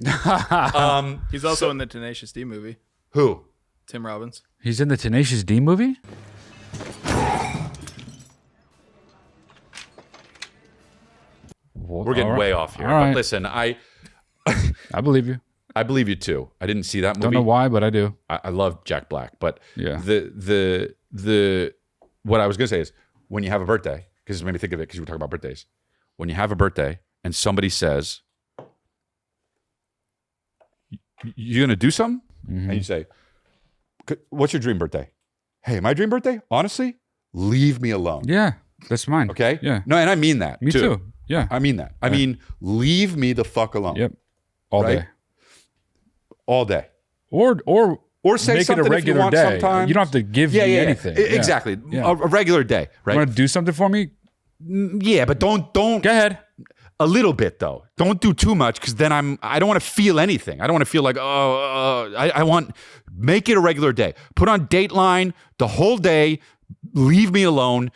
He's also in the Tenacious D movie. Who? Tim Robbins. He's in the Tenacious D movie? We're getting way off here. All right. But listen, I believe you. I believe you too. I didn't see that movie. Don't know why, but I do. I love Jack Black, but yeah. The what I was gonna say is when you have a birthday, because it made me think of it because we were talking about birthdays. When you have a birthday and somebody says, "You gonna do something?" Mm-hmm. and you say, "What's your dream birthday?" Hey, my dream birthday? Honestly, leave me alone. Yeah, that's mine. Okay. Yeah. No, and I mean that. Me too. Yeah. I mean that. I mean, leave me the fuck alone. Yep. All day. All day. Or say make something it a regular if you want day. sometimes. You don't have to give me anything. Exactly. Yeah. A regular day, right? Want to do something for me? Yeah, but don't. Go ahead. A little bit though. Don't do too much because then I don't want to feel anything. I don't want to feel like I want. Make it a regular day. Put on Dateline the whole day. Leave me alone.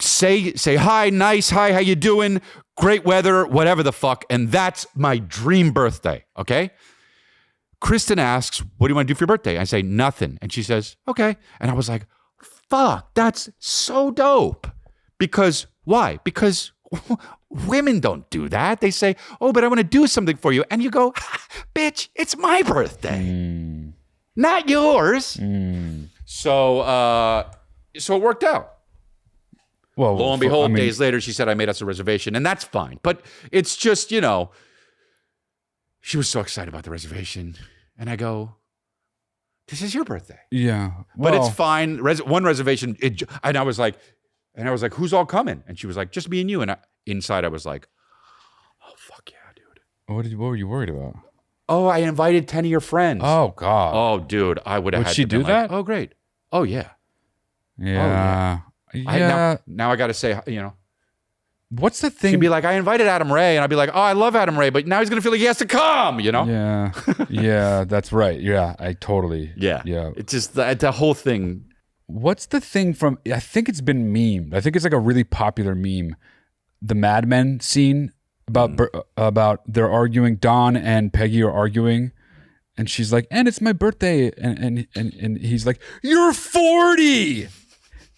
say hi, nice, hi, how you doing? Great weather, whatever the fuck. And that's my dream birthday, okay? Kristen asks, what do you want to do for your birthday? I say, nothing. And she says, okay. And I was like, fuck, that's so dope. Because why? Because women don't do that. They say, oh, but I want to do something for you. And you go, bitch, it's my birthday, not yours. So it worked out. Well, lo and behold, days later, she said, I made us a reservation, and that's fine. But it's just, she was so excited about the reservation. And I go, this is your birthday. Yeah. But it's fine. One reservation, and I was like, who's all coming? And she was like, just me and you. And inside I was like, oh, fuck yeah, dude. What were you worried about? Oh, I invited 10 of your friends. Oh, God. Oh, dude, I would have had she to do that? Like, oh, great. Oh, yeah. Yeah. Oh, yeah. Now I got to say, what's the thing? She'd be like, I invited Adam Ray. And I'd be like, oh, I love Adam Ray. But now he's going to feel like he has to come, Yeah. Yeah, that's right. Yeah, I totally. Yeah. Yeah. It's just the whole thing. What's the thing from, I think it's been memed. I think it's like a really popular meme. The Mad Men scene about they're arguing, Don and Peggy are arguing. And she's like, and it's my birthday. And he's like, you're 40.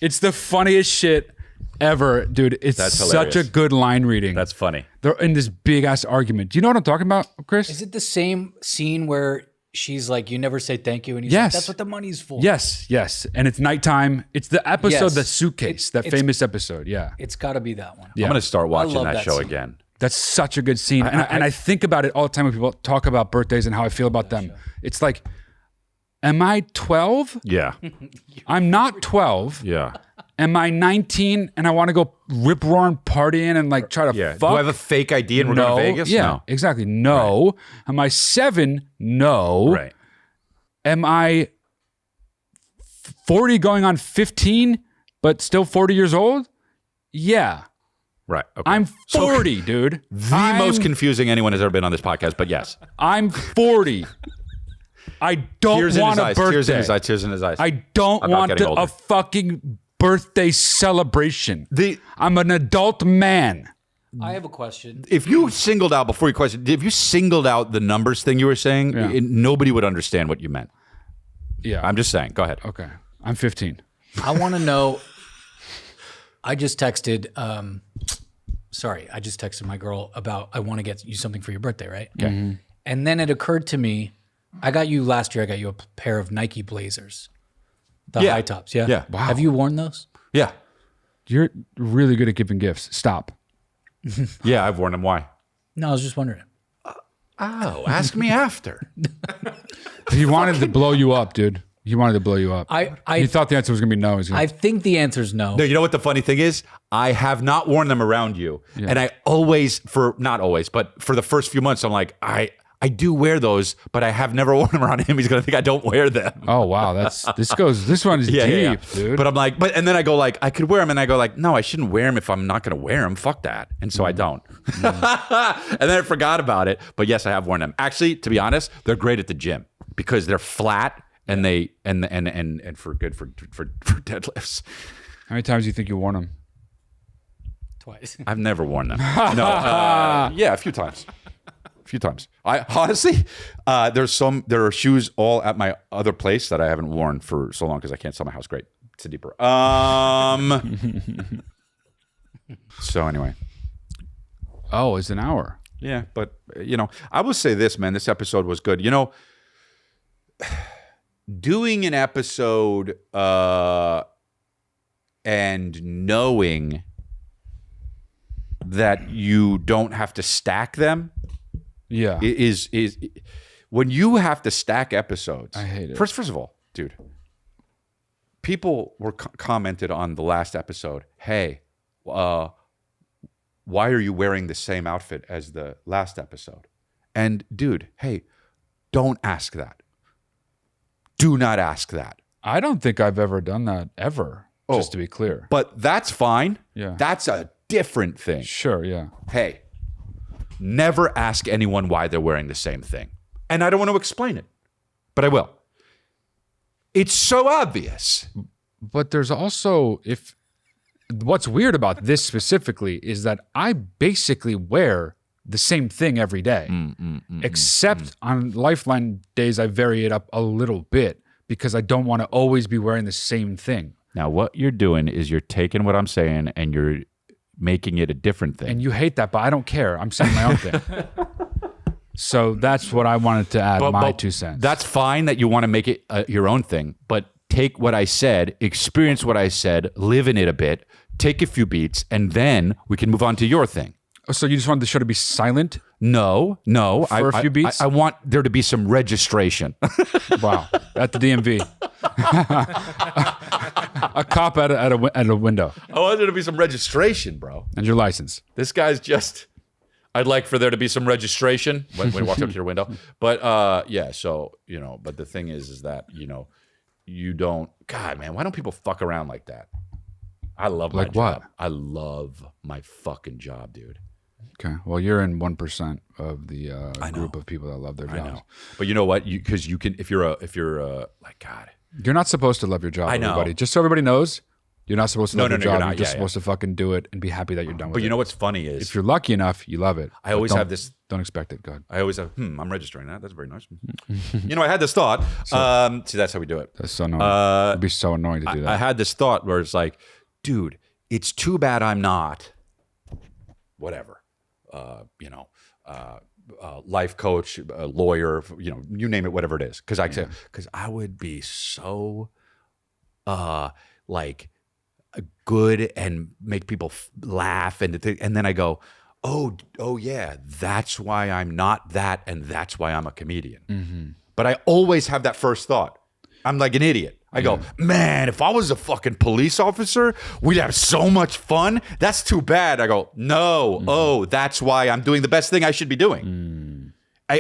It's the funniest shit ever, dude. It's such a good line reading. That's funny. They're in this big ass argument. Do you know what I'm talking about, Chris? Is it the same scene where she's like, you never say thank you? And he's like, that's what the money's for. Yes. And it's nighttime. It's the episode, Yes. The Suitcase, that famous episode. Yeah. It's got to be that one. Yeah. I'm going to start watching love that that show scene. again. That's such a good scene. And I think about it all the time when people talk about birthdays and how I feel about them. It's like, am I 12? Yeah. I'm not 12. Yeah. Am I 19 and I want to go rip roaring partying and like try to fuck? Do I have a fake ID and we're going to Vegas? Yeah, No. exactly. No. Right. Am I 7? No. Right. Am I 40 going on 15, but still 40 years old? Yeah. Right. Okay. I'm 40, dude. The most confusing anyone has ever been on this podcast, but yes. I'm 40. I don't want a birthday. Tears in his eyes. I don't want a fucking birthday celebration. I'm an adult man. I have a question. If you singled out, before you question, if you singled out the numbers thing you were saying, nobody would understand what you meant. Yeah. I'm just saying. Go ahead. Okay. I'm 15. I want to know. I just texted my girl about I want to get you something for your birthday, right? Okay. Mm-hmm. And then it occurred to me, last year I got you a pair of Nike Blazers. The high tops, yeah? Yeah. Wow. Have you worn those? Yeah. You're really good at giving gifts. Stop. Yeah, I've worn them. Why? No, I was just wondering. Ask me after. He wanted to blow you up, dude. He wanted to blow you up. I thought the answer was going to be no. I think the answer is no. No, you know what the funny thing is? I have not worn them around you. Yeah. And I always, not always, but for the first few months, I'm like, I do wear those, but I have never worn them around him. He's going to think I don't wear them. Oh, wow. This one is deep, dude. But I'm like, and then I go like, I could wear them. And I go like, no, I shouldn't wear them if I'm not going to wear them. Fuck that. And so I don't. And then I forgot about it. But yes, I have worn them. Actually, to be honest, they're great at the gym because they're flat and they, and for good for deadlifts. How many times do you think you worn them? Twice. I've never worn them. No. Yeah, a few times. I honestly, there are shoes all at my other place that I haven't worn for so long because I can't sell my house. Great. It's a deeper. So anyway. Oh, it's an hour. Yeah, but I will say this, man. This episode was good. Doing an episode and knowing that you don't have to stack them. Yeah. Is when you have to stack episodes. I hate it. First of all, dude, people were commented on the last episode, hey, why are you wearing the same outfit as the last episode? And dude, hey, don't ask that. Do not ask that. I don't think I've ever done that, ever, just to be clear. But that's fine. Yeah. That's a different thing. Sure, yeah. Hey, never ask anyone why they're wearing the same thing. And I don't want to explain it, but I will. It's so obvious. But there's also, if what's weird about this specifically is that I basically wear the same thing every day, except on Lifeline days I vary it up a little bit because I don't want to always be wearing the same thing. Now, what you're doing is you're taking what I'm saying and you're making it a different thing. And you hate that, but I don't care. I'm saying my own thing. So that's what I wanted to add, my 2 cents. That's fine that you want to make it your own thing, but take what I said, experience what I said, live in it a bit, take a few beats, and then we can move on to your thing. Oh, so you just wanted the show to be silent? No. For a few beats? I want there to be some registration. Wow. At the DMV. A cop at a window. I want there to be some registration, bro. And your license. This guy's just... I'd like for there to be some registration when we walk up to your window. But yeah, so, you know, but the thing is that, you know, you don't... God, man, why don't people fuck around like that? I love my job. Like what? I love my fucking job, dude. Okay. Well, you're in 1% of the group of people that love their jobs. I know. But you know what? Because you can, if you're like, God. You're not supposed to love your job, I know. everybody. Just so everybody knows, you're not supposed to love your job. You're You're just supposed to fucking do it and be happy that you're done with it. But you know what's funny is... If you're lucky enough, you love it. I always have this... Don't expect it. Go ahead. I always have, I'm registering that. That's very nice. You know, I had this thought. See, that's how we do it. That's so annoying. It'd be so annoying to do that. I had this thought where it's like, dude, it's too bad I'm not whatever, life coach, lawyer, you know, you name it, whatever it is. Because I would be so like good and make people laugh, and then I go, oh yeah, that's why I'm not that, and that's why I'm a comedian. But I always have that first thought. I'm like an idiot. I go, man, if I was a fucking police officer, we'd have so much fun. That's too bad. I go, no, that's why I'm doing the best thing I should be doing. I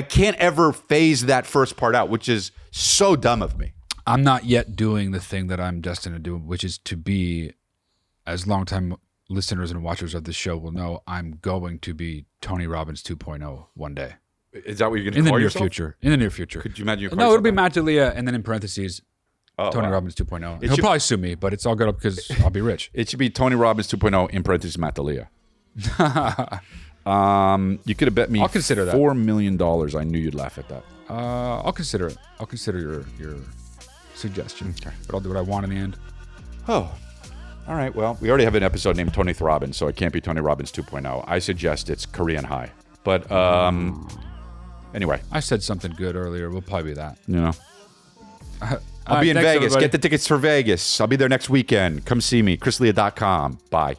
can't ever phase that first part out, which is so dumb of me. I'm not yet doing the thing that I'm destined to do, which is to be, as longtime listeners and watchers of the show will know, I'm going to be Tony Robbins 2.0 one day. Is that what you're going to call yourself? In the near future. Could you imagine? No, it'll be Matt D'Elia, and then in parentheses, Tony Robbins 2.0. He'll probably sue me, but it's all good because I'll be rich. It should be Tony Robbins 2.0 in parentheses Matt D'Elia. You could have bet me I'll consider that. $4 million. I knew you'd laugh at that. I'll consider it. I'll consider your suggestion, but I'll do what I want in the end. Oh, all right. Well, we already have an episode named Tony Robbins, so it can't be Tony Robbins 2.0. I suggest it's Korean High. But anyway. I said something good earlier. We'll probably be that. You know. I'll be in Vegas. Everybody. Get the tickets for Vegas. I'll be there next weekend. Come see me. chrisleah.com. Bye.